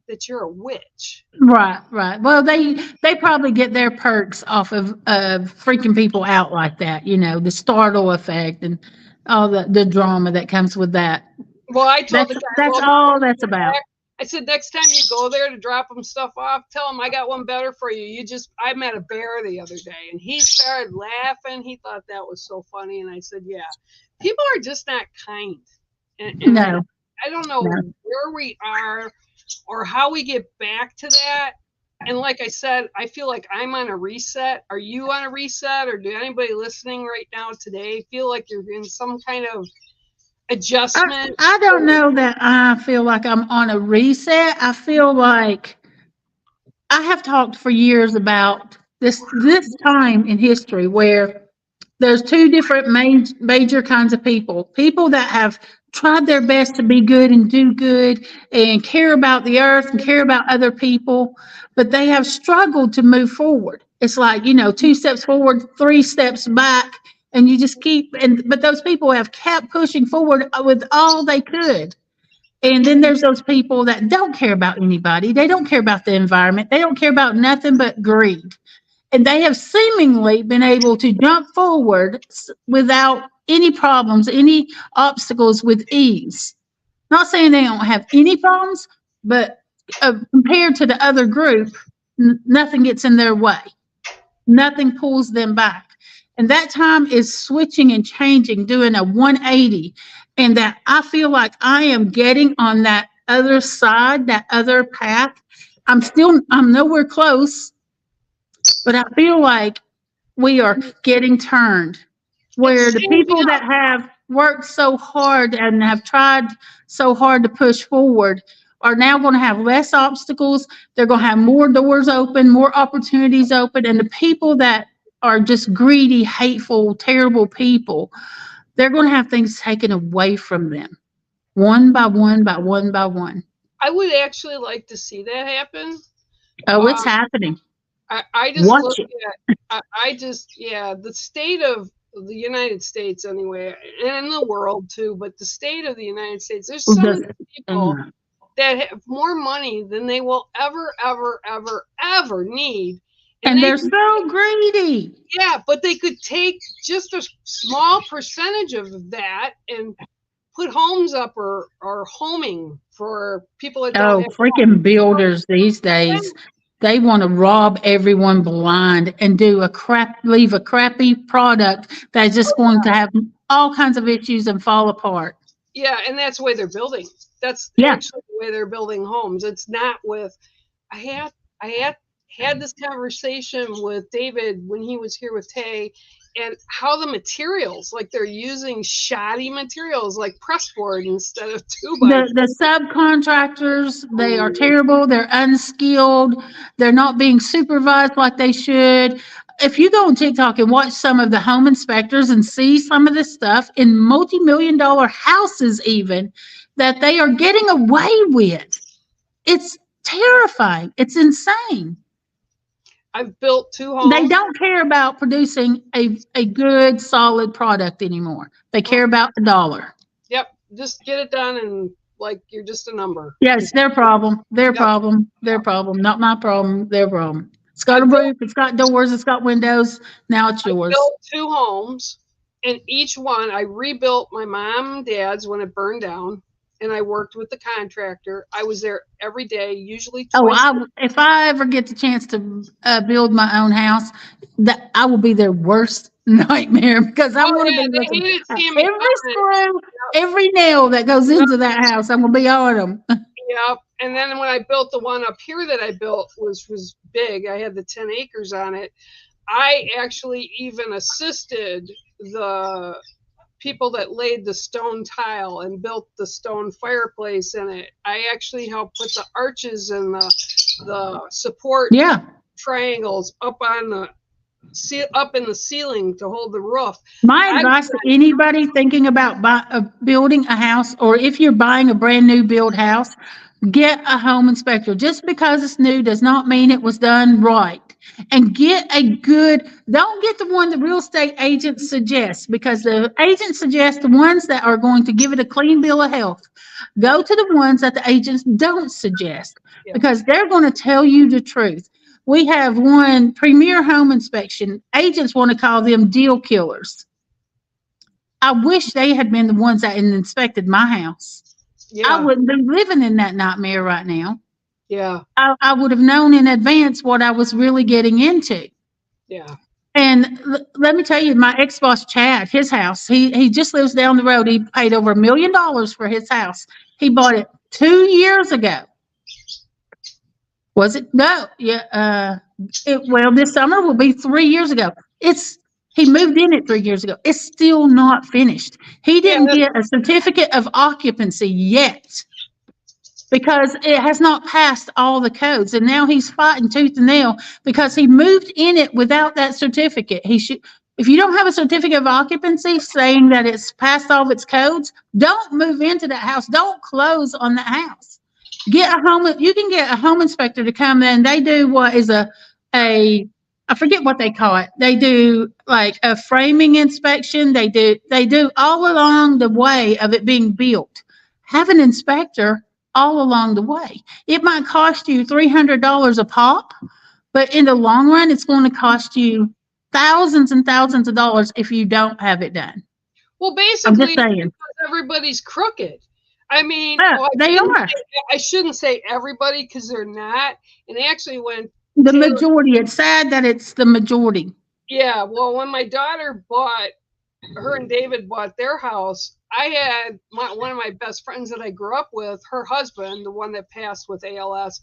that you're a witch? Right. Well, they probably get their perks off of freaking people out like that, you know, the startle effect and all the drama that comes with that. Well, I told the guy, that's all that's about. I said, next time you go there to drop them stuff off, tell them I got one better for you. I met a bear the other day, and he started laughing. He thought that was so funny. And I said, yeah, people are just not kind. And no. I don't know where we are or how we get back to that. And like I said, I feel like I'm on a reset. Are you on a reset, or do anybody listening right now today feel like you're in some kind of adjustment? I don't know that I feel like I'm on a reset. I feel like I have talked for years about this time in history where there's two different major kinds of people that have tried their best to be good and do good and care about the earth and care about other people, but they have struggled to move forward. It's like, you know, 2 steps forward, 3 steps back. And you just but those people have kept pushing forward with all they could. And then there's those people that don't care about anybody. They don't care about the environment. They don't care about nothing but greed. And they have seemingly been able to jump forward without any problems, any obstacles, with ease. Not saying they don't have any problems, but compared to the other group, nothing gets in their way. Nothing pulls them back. And that time is switching and changing, doing a 180. And that I feel like I am getting on that other side, that other path. I'm nowhere close, but I feel like we are getting turned, where the people that have worked so hard and have tried so hard to push forward are now going to have less obstacles. They're going to have more doors open, more opportunities open. And the people that are just greedy, hateful, terrible people, they're going to have things taken away from them, one by one by one by one. I would actually like to see that happen. Oh, it's Um, happening. I just Watch look it. at, yeah, the state of the United States anyway, and in the world too, but the state of the United States, there's so many people Mhm. that have more money than they will ever need. And And they they're could, so greedy. yeah, but they could take just a small percentage of that and put homes up or homing for people that don't Oh, have freaking builders these homes. days. They want to rob everyone blind and leave a crappy product that's just going to have all kinds of issues and fall apart. Yeah, and that's the way they're building. That's Yeah. actually the way they're building homes. It's not with I had I had this conversation with David when he was here with Tay, and how the materials, like they're using shoddy materials like pressboard instead of two by The subcontractors, they are terrible. They're unskilled. They're not being supervised like they should. If you go on TikTok and watch some of the home inspectors and see some of this stuff in multi-million dollar houses, even that they are getting away with, it's terrifying. It's insane. I've built two They homes. don't care about producing a good, solid product anymore. They care about the dollar. Yep, just get it done and like you're just a number. Yeah, it's their problem. Their Yep. problem. Their problem. Not my problem. Their problem. It's I got a built roof. It's got doors. It's got windows. Now it's yours. built two homes, and each one I rebuilt my mom and dad's when it burned down, and I worked with the contractor. I was there every day, usually Oh, twice. if I ever get the chance to build my own house, that I will be their worst nightmare because I'm Oh going to yeah, be they looking hated at seeing me every coming. screw, every nail that goes Yep, into that house. I'm going to be on them. yep. And then when I built the one up here that I built was big. I had the 10 acres on it. I actually even assisted the people that laid the stone tile and built the stone fireplace in it. I actually helped put the arches and the support Yeah. triangles up on the up in the ceiling to hold the roof. My I advice to anybody thinking about building a house, or if you're buying a brand new build house, get a home inspector. Just because it's new does not mean it was done right. And don't get the one the real estate agent suggests, because the agent suggests the ones that are going to give it a clean bill of health. Go to the ones that the agents don't suggest, yeah. because they're going to tell you the truth. We have one Premier Home Inspection. Agents want to call them deal killers. I wish they had been the ones that inspected my house. I Yeah, wouldn't be living in that nightmare right now. yeah, I would have known in advance what I was really getting into. yeah. And let me tell you, my ex-boss Chad, his house, he just lives down the road. He paid over $1 million for his house. He bought it 2 years ago. Was it? No. Yeah. Well, this summer will be 3 years ago. He moved in it 3 years ago. It's still not finished. He Yeah, didn't get a certificate of occupancy yet because it has not passed all the codes. And now he's fighting tooth and nail because he moved in it without that certificate. If you don't have a certificate of occupancy saying that it's passed all of its codes, don't move into that house. Don't close on that house. You can get a home inspector to come in. They do what is I forget what they call it. They do like a framing inspection. They do all along the way of it being built. Have an inspector all along the way. It might cost you $300 a pop, but in the long run, it's going to cost you thousands and thousands of dollars if you don't have it done. well, I'm just basically, it's saying. because everybody's crooked. I mean, Yeah, well, they are. I shouldn't say everybody because they're not. And actually, when The Taylor, majority. It's sad that it's the majority. yeah, well, when my daughter her and David bought their house, I had one of my best friends that I grew up with, her husband, the one that passed with ALS,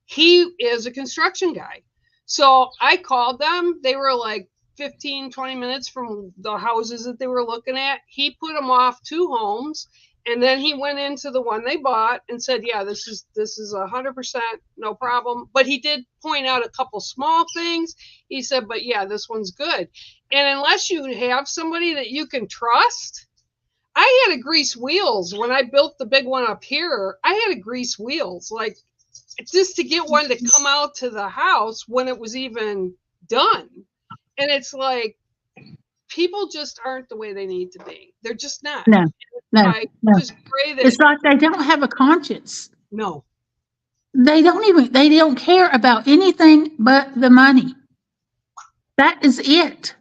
he is a construction guy. So I called them. They were like 15, 20 minutes from the houses that they were looking at. He put them off 2 homes. And then he went into the one they bought and said, yeah, this is 100% no problem. But he did point out a couple small things. He said, but yeah, this one's good. And unless you have somebody that you can trust, I had to grease wheels when I built the big one up here. I had to grease wheels, like just to get one to come out to the house when it was even done. And it's like, people just aren't the way they need to be. They're just not. No, I just pray that it's like they don't have a conscience. No. They don't care about anything but the money. That is it.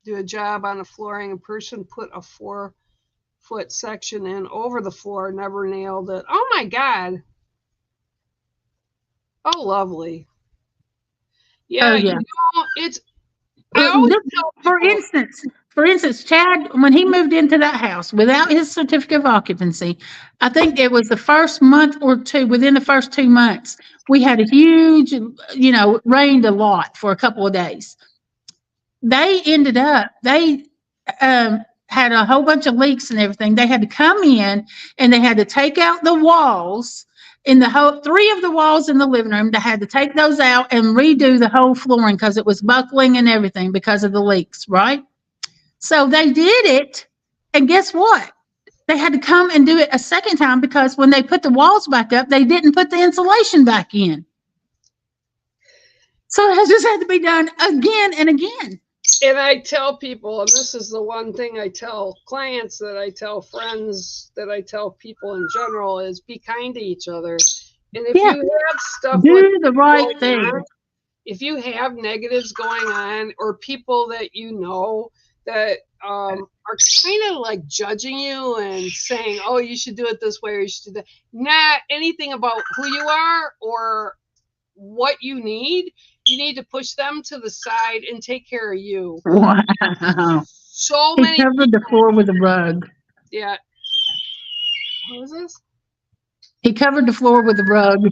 Do a job on the flooring. A person put a 4-foot section in over the floor, never nailed it. Oh my God. Oh, lovely. Yeah, yeah. it's. I always tell people, For instance, Chad, when he moved into that house without his certificate of occupancy, I think it was the first month or two, within the first 2 months, we had a huge, it rained a lot for a couple of days. They had a whole bunch of leaks and everything. They had to come in and they had to take out the walls in the whole 3 of the walls in the living room. They had to take those out and redo the whole flooring because it was buckling and everything because of the leaks, right? So they did it, and guess what? They had to come and do it a second time because when they put the walls back up, they didn't put the insulation back in. So it just had to be done again and again. And I tell people, and this is the one thing I tell clients, that I tell friends, that I tell people in general, is be kind to each other. And if you have stuff, do the right thing. If you have negatives going on, or people that that are kind of like judging you and saying, oh, you should do it this way, or you should do that, not anything about who you are or what you need to push them to the side and take care of you. Wow. So he many covered the floor with a rug. Yeah. What was this? He covered the floor with a rug.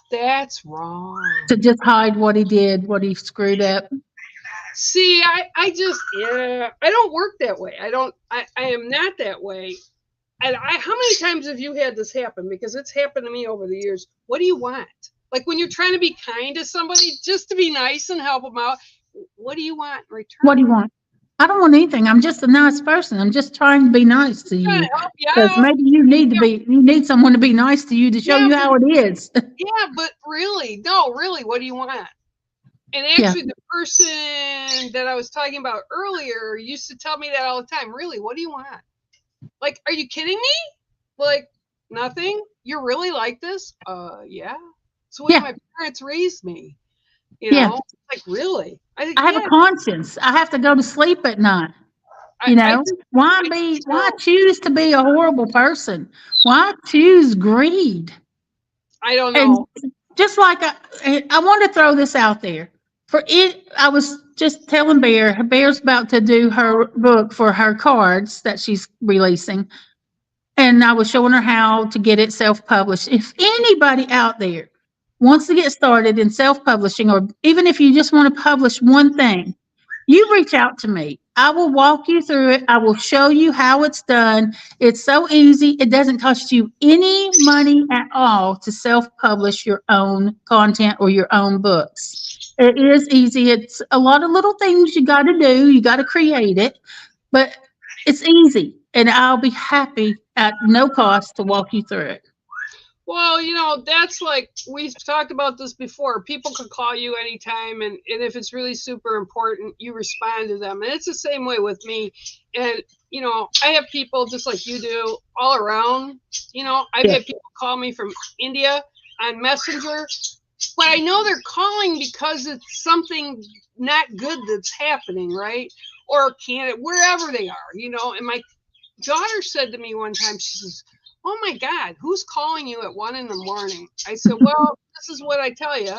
That's wrong. To just hide what he did, what he screwed up. See, I just, I don't work that way. I am not that way. And how many times have you had this happen? Because it's happened to me over the years. What do you want? Like when you're trying to be kind to somebody, just to be nice and help them out, what do you want in return? What do you want? I don't want anything. I'm just a nice person. I'm just trying to be nice to you. Because maybe you need someone to be nice to you to show you how it is. Yeah, but really, what do you want? And actually, the person that I was talking about earlier used to tell me that all the time. Really, what do you want? Like, are you kidding me? Like, nothing? You're really like this? Yeah. So when my parents raised me, like, really? I have a conscience. I have to go to sleep at night. Why choose to be a horrible person? Why choose greed? I don't know. And just like I want to throw this out there. I was just telling Bear's about to do her book for her cards that she's releasing. And I was showing her how to get it self-published. If anybody out there wants to get started in self-publishing, or even if you just want to publish one thing, you reach out to me. I will walk you through it. I will show you how it's done. It's so easy. It doesn't cost you any money at all to self-publish your own content or your own books. It is easy. It's a lot of little things you got to do. You got to create it, but it's easy. And I'll be happy at no cost to walk you through it. Well, that's like, we've talked about this before. People can call you anytime, and if it's really super important, you respond to them. And it's the same way with me. And, I have people just like you do all around. I've had people call me from India on Messenger, but I know they're calling because it's something not good that's happening, right? Or Canada, wherever they are, And my daughter said to me one time, she says, oh my God, who's calling you at 1 a.m? I said, well, this is what I tell you.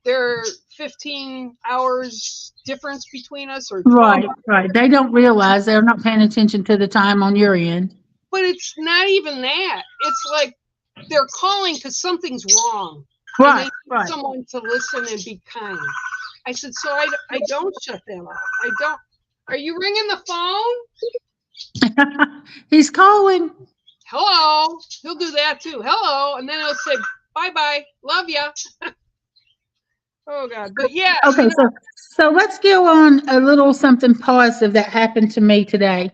There are 15 hours difference between us, or 12 hours. Right. They don't realize, they're not paying attention to the time on your end. But it's not even that. It's like they're calling because something's wrong. Right. Someone to listen and be kind. I said, so I don't shut them off. I don't. Are you ringing the phone? He's calling. Hello. He'll do that too. Hello. And then he'll say, bye-bye. Love ya. Oh God. But yeah, Okay, so let's go on a little something positive that happened to me today.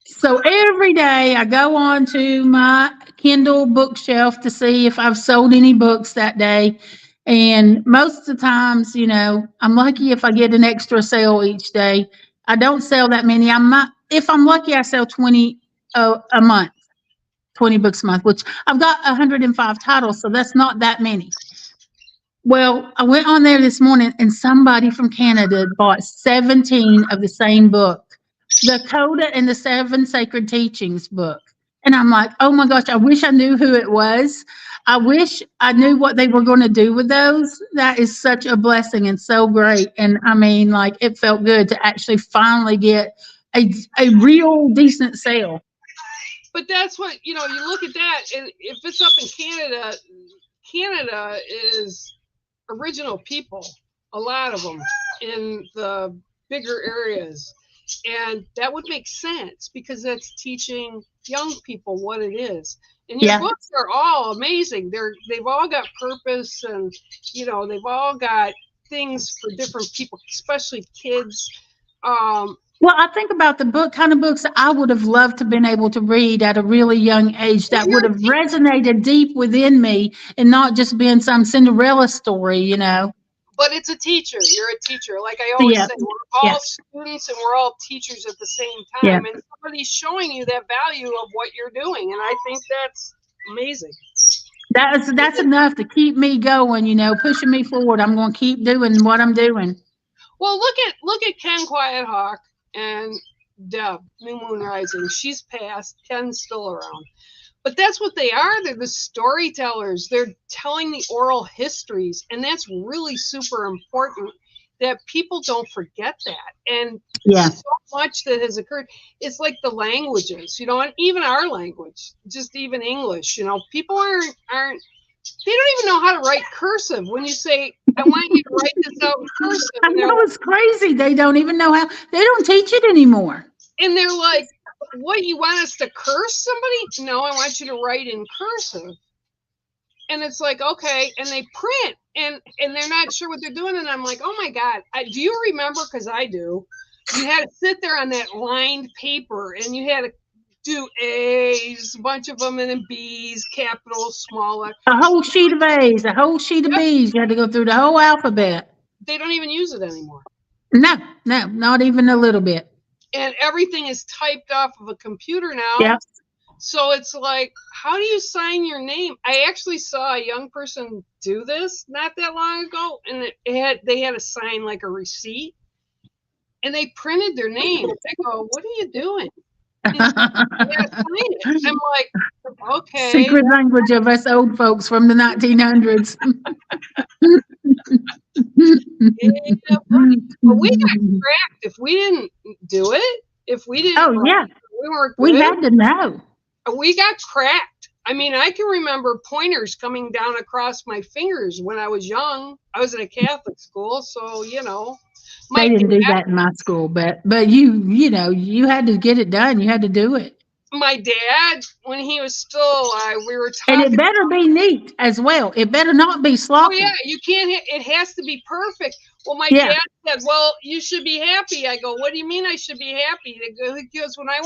So every day I go on to my Kindle bookshelf to see if I've sold any books that day. And most of the times, I'm lucky if I get an extra sale each day. I don't sell that many. If I'm lucky, I sell 20 a month, 20 books a month, which I've got 105 titles, so that's not that many. Well, I went on there this morning and somebody from Canada bought 17 of the same book, the Coda and the Seven Sacred Teachings book. And I'm like, oh my gosh, I wish I knew who it was. I wish I knew what they were going to do with those. That is such a blessing and so great. And I mean, like, it felt good to actually finally get a real decent sale. But that's what, you look at that, and if it's up in Canada, Canada is original people, a lot of them in the bigger areas, and that would make sense because that's teaching young people what it is. And your books are all amazing. They've all got purpose, and they've all got things for different people, especially kids. Well, I think about the kind of books that I would have loved to have been able to read at a really young age that would have resonated deep within me and not just been some Cinderella story, But it's a teacher. You're a teacher. Like I always say, we're all students and we're all teachers at the same time. And somebody's showing you that value of what you're doing. And I think that's amazing. That's enough to keep me going, pushing me forward. I'm going to keep doing what I'm doing. Well, look at Ken Quiet Hawk and Deb, New Moon Rising. She's passed. Ken's still around. But that's what they are. They're the storytellers. They're telling the oral histories. And that's really super important that people don't forget that. And so much that has occurred. It's like the languages, and even our language, just even English, people aren't they don't even know how to write cursive. When you say, I want you to write this out in cursive. I know, it's crazy. They don't even know how. They don't teach it anymore. And they're like, what, you want us to curse somebody? No, I want you to write in cursive. And it's like, okay. And they print and they're not sure what they're doing. And I'm like, oh my God. Do you remember? Because I do. You had to sit there on that lined paper and you had to do A's, a bunch of them, and then B's, capitals, smaller. A whole sheet of A's, a whole sheet of B's. You had to go through the whole alphabet. They don't even use it anymore. No, not even a little bit. And everything is typed off of a computer now. Yep. So it's like, how do you sign your name? I actually saw a young person do this not that long ago, and they had to sign like a receipt, and they printed their name. I go, what are you doing? I'm like, okay. Secret language of us old folks from the 1900s. But we got cracked if we didn't do it. If we didn't, we weren't good. We had to know. We got cracked. I mean, I can remember pointers coming down across my fingers when I was young. I was in a Catholic school, so they didn't do that in my school, but you had to get it done. You had to do it. My dad, when he was still alive, we were talking. And it better be neat as well. It better not be sloppy. Oh yeah, you can't. It has to be perfect. Well, my dad said, "Well, you should be happy." I go, "What do you mean I should be happy?" He goes, when I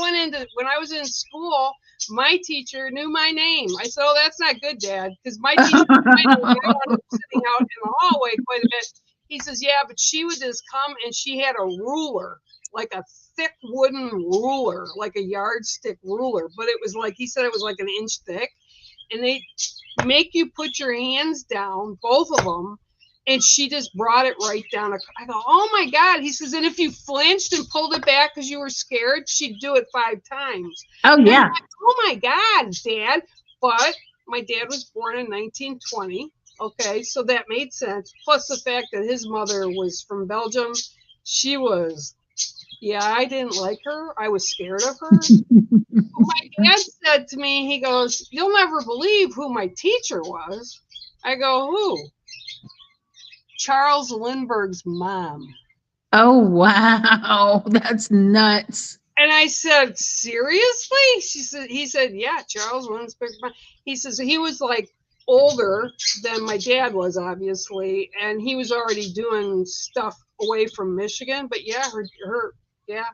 was in school, my teacher knew my name. I said, "Oh, that's not good, Dad, because my teacher knew my name. I was sitting out in the hallway quite a bit." He says, "Yeah, but she would just come and she had a ruler, like a thick wooden ruler, like a yardstick ruler. But it was like," he said, it was like an inch thick. And they make you put your hands down, both of them. And she just brought it right down. I go, oh my God. He says, and if you flinched and pulled it back because you were scared, she'd do it 5 times. Oh, yeah. Like, oh my God, Dad. But my dad was born in 1920. Okay, so that made sense. Plus the fact that his mother was from Belgium. She was, I didn't like her. I was scared of her. My dad said to me, he goes, you'll never believe who my teacher was. I go, who? Charles Lindbergh's mom. Oh, wow. That's nuts. And I said, seriously? He said, yeah, Charles Lindbergh's mom. He says he was like older than my dad was, obviously, and he was already doing stuff away from Michigan. But yeah, yeah,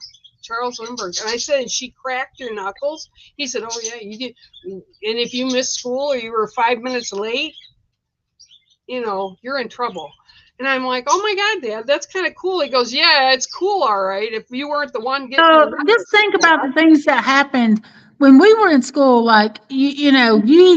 Charles Lindbergh. And I said, she cracked your knuckles? He said, oh yeah, you did. And if you missed school or you were 5 minutes late, you're in trouble. And I'm like, oh my God, Dad, that's kind of cool. He goes, yeah, it's cool, all right, if you weren't the one getting. So just think about the things that happened when we were in school. Like you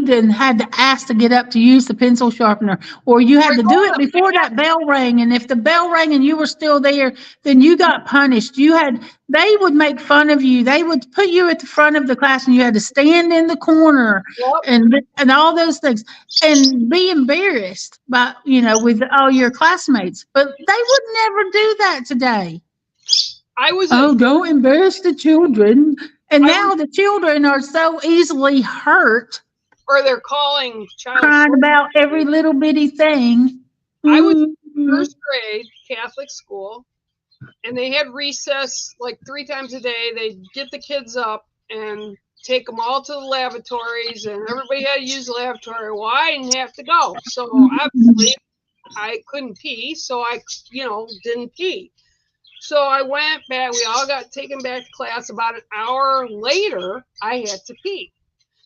didn't had to ask to get up to use the pencil sharpener, or you had to do it before that bell rang. And if the bell rang and you were still there, then you got punished. They would make fun of you. They would put you at the front of the class, and you had to stand in the corner, and all those things, and be embarrassed by with all your classmates. But they would never do that today. Don't embarrass the children. And now the children are so easily hurt. Or they're crying about every little bitty thing. I was in first grade Catholic school, and they had recess like 3 times a day. They'd get the kids up and take them all to the lavatories, and everybody had to use the lavatory. Well, I didn't have to go. So obviously I couldn't pee, so I, didn't pee. So I went back. We all got taken back to class. About an hour later, I had to pee.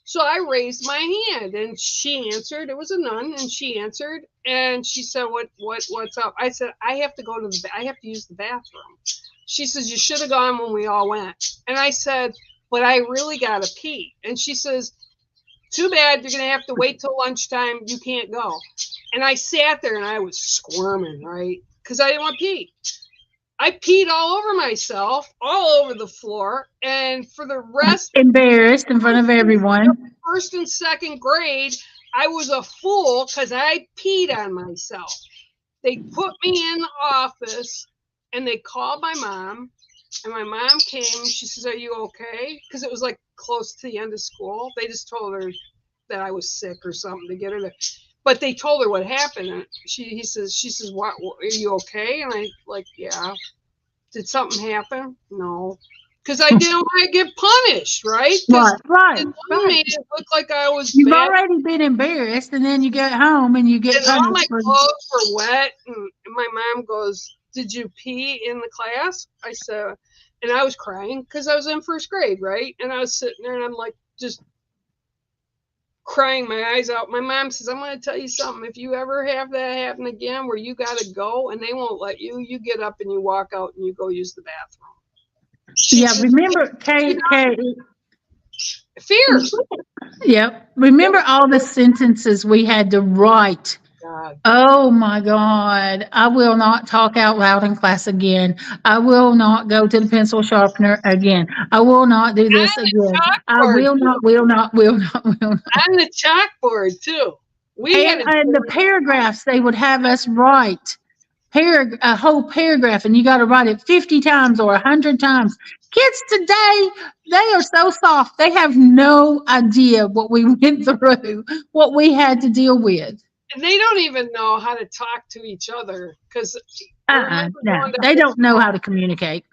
So I raised my hand, and she answered. It was a nun, and she answered, and she said, "What's up?" I said, "I have to go to I have to use the bathroom." She says, "You should have gone when we all went." And I said, "But I really gotta pee." And she says, "Too bad. You're gonna have to wait till lunchtime. You can't go." And I sat there, and I was squirming, right, because I didn't want to pee. I peed all over myself, all over the floor, and for the rest, embarrassed in front of everyone. First and second grade, I was a fool because I peed on myself. They put me in the office, and they called my mom, and my mom came. She says, "Are you okay?" Because it was like close to the end of school. They just told her that I was sick or something to get her there. But they told her what happened, and she says, "What? Are you okay?" And I like, "Yeah." Did something happen? No, because I didn't want to get punished, right? Right. Made it look like I was. You've already been embarrassed, and then you get home and you get punished. All my clothes were wet, and my mom goes, "Did you pee in the class?" I said, and I was crying because I was in first grade, right? And I was sitting there, and I'm like, just crying my eyes out. My mom says, "I'm going to tell you something. If you ever have that happen again where you got to go and they won't let you, you get up and you walk out and you go use the bathroom." Says, remember, Kate. Fear. Yep. Remember all the sentences we had to write. God. Oh my God. I will not talk out loud in class again. I will not go to the pencil sharpener again. I will not do this again. I will not. On the chalkboard too. And the paragraphs they would have us write. A whole paragraph, and you got to write it 50 times or 100 times. Kids today, they are so soft. They have no idea what we went through, what we had to deal with. And they don't even know how to talk to each other because no, they don't know how to communicate.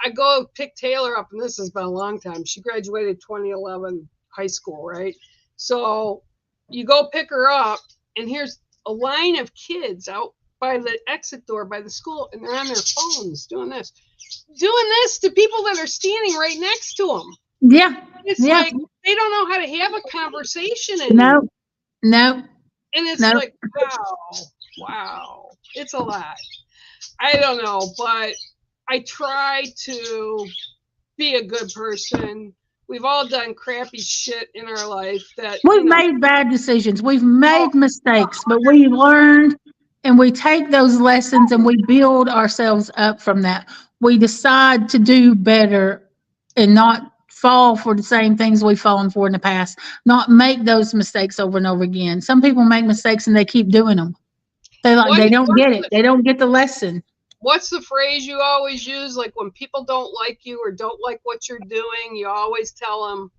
I go pick Taylor up, and this has been a long time. She graduated 2011 high school, right? So you go pick her up, and here's a line of kids out by the exit door by the school, and they're on their phones doing this to people that are standing right next to them. Yeah. It's like they don't know how to have a conversation anymore. No. And it's like, wow, it's a lot. I don't know, but I try to be a good person. We've all done crappy shit in our life that we've made bad decisions. We've made mistakes, but we learned, and we take those lessons and we build ourselves up from that. We decide to do better and not fall for the same things we've fallen for in the past, not make those mistakes over and over again. Some people make mistakes and they keep doing them. They don't get it. They don't get the lesson. What's the phrase you always use? Like when people don't like you or don't like what you're doing, you always tell them,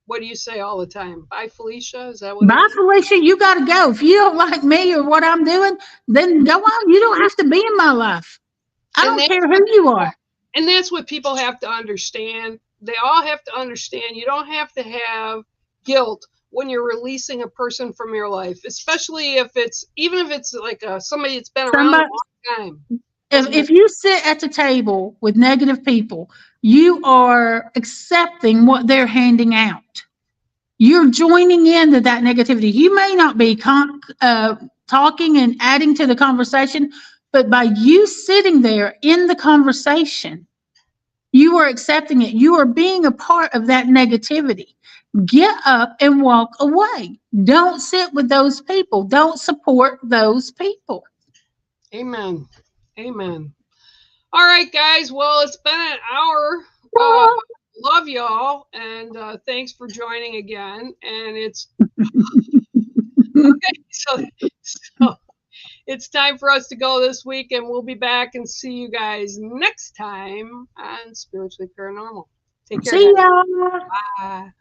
what do you say all the time? Bye, Felicia? Is that what? Bye, Felicia. You got to go. If you don't like me or what I'm doing, then go on. You don't have to be in my life. I don't care who you are. And that's what people have to understand. They all have to understand. You don't have to have guilt when you're releasing a person from your life, especially if it's like somebody that's been around a long time. If you sit at the table with negative people, you are accepting what they're handing out. You're joining into that negativity. You may not be talking and adding to the conversation, but by you sitting there in the conversation, you are accepting it. You are being a part of that negativity. Get up and walk away. Don't sit with those people. Don't support those people. Amen. Amen. All right, guys. Well, it's been an hour. Love y'all, and thanks for joining again. And it's okay. So it's time for us to go this week, and we'll be back and see you guys next time on Spiritually Paranormal. Take care. See y'all. Bye.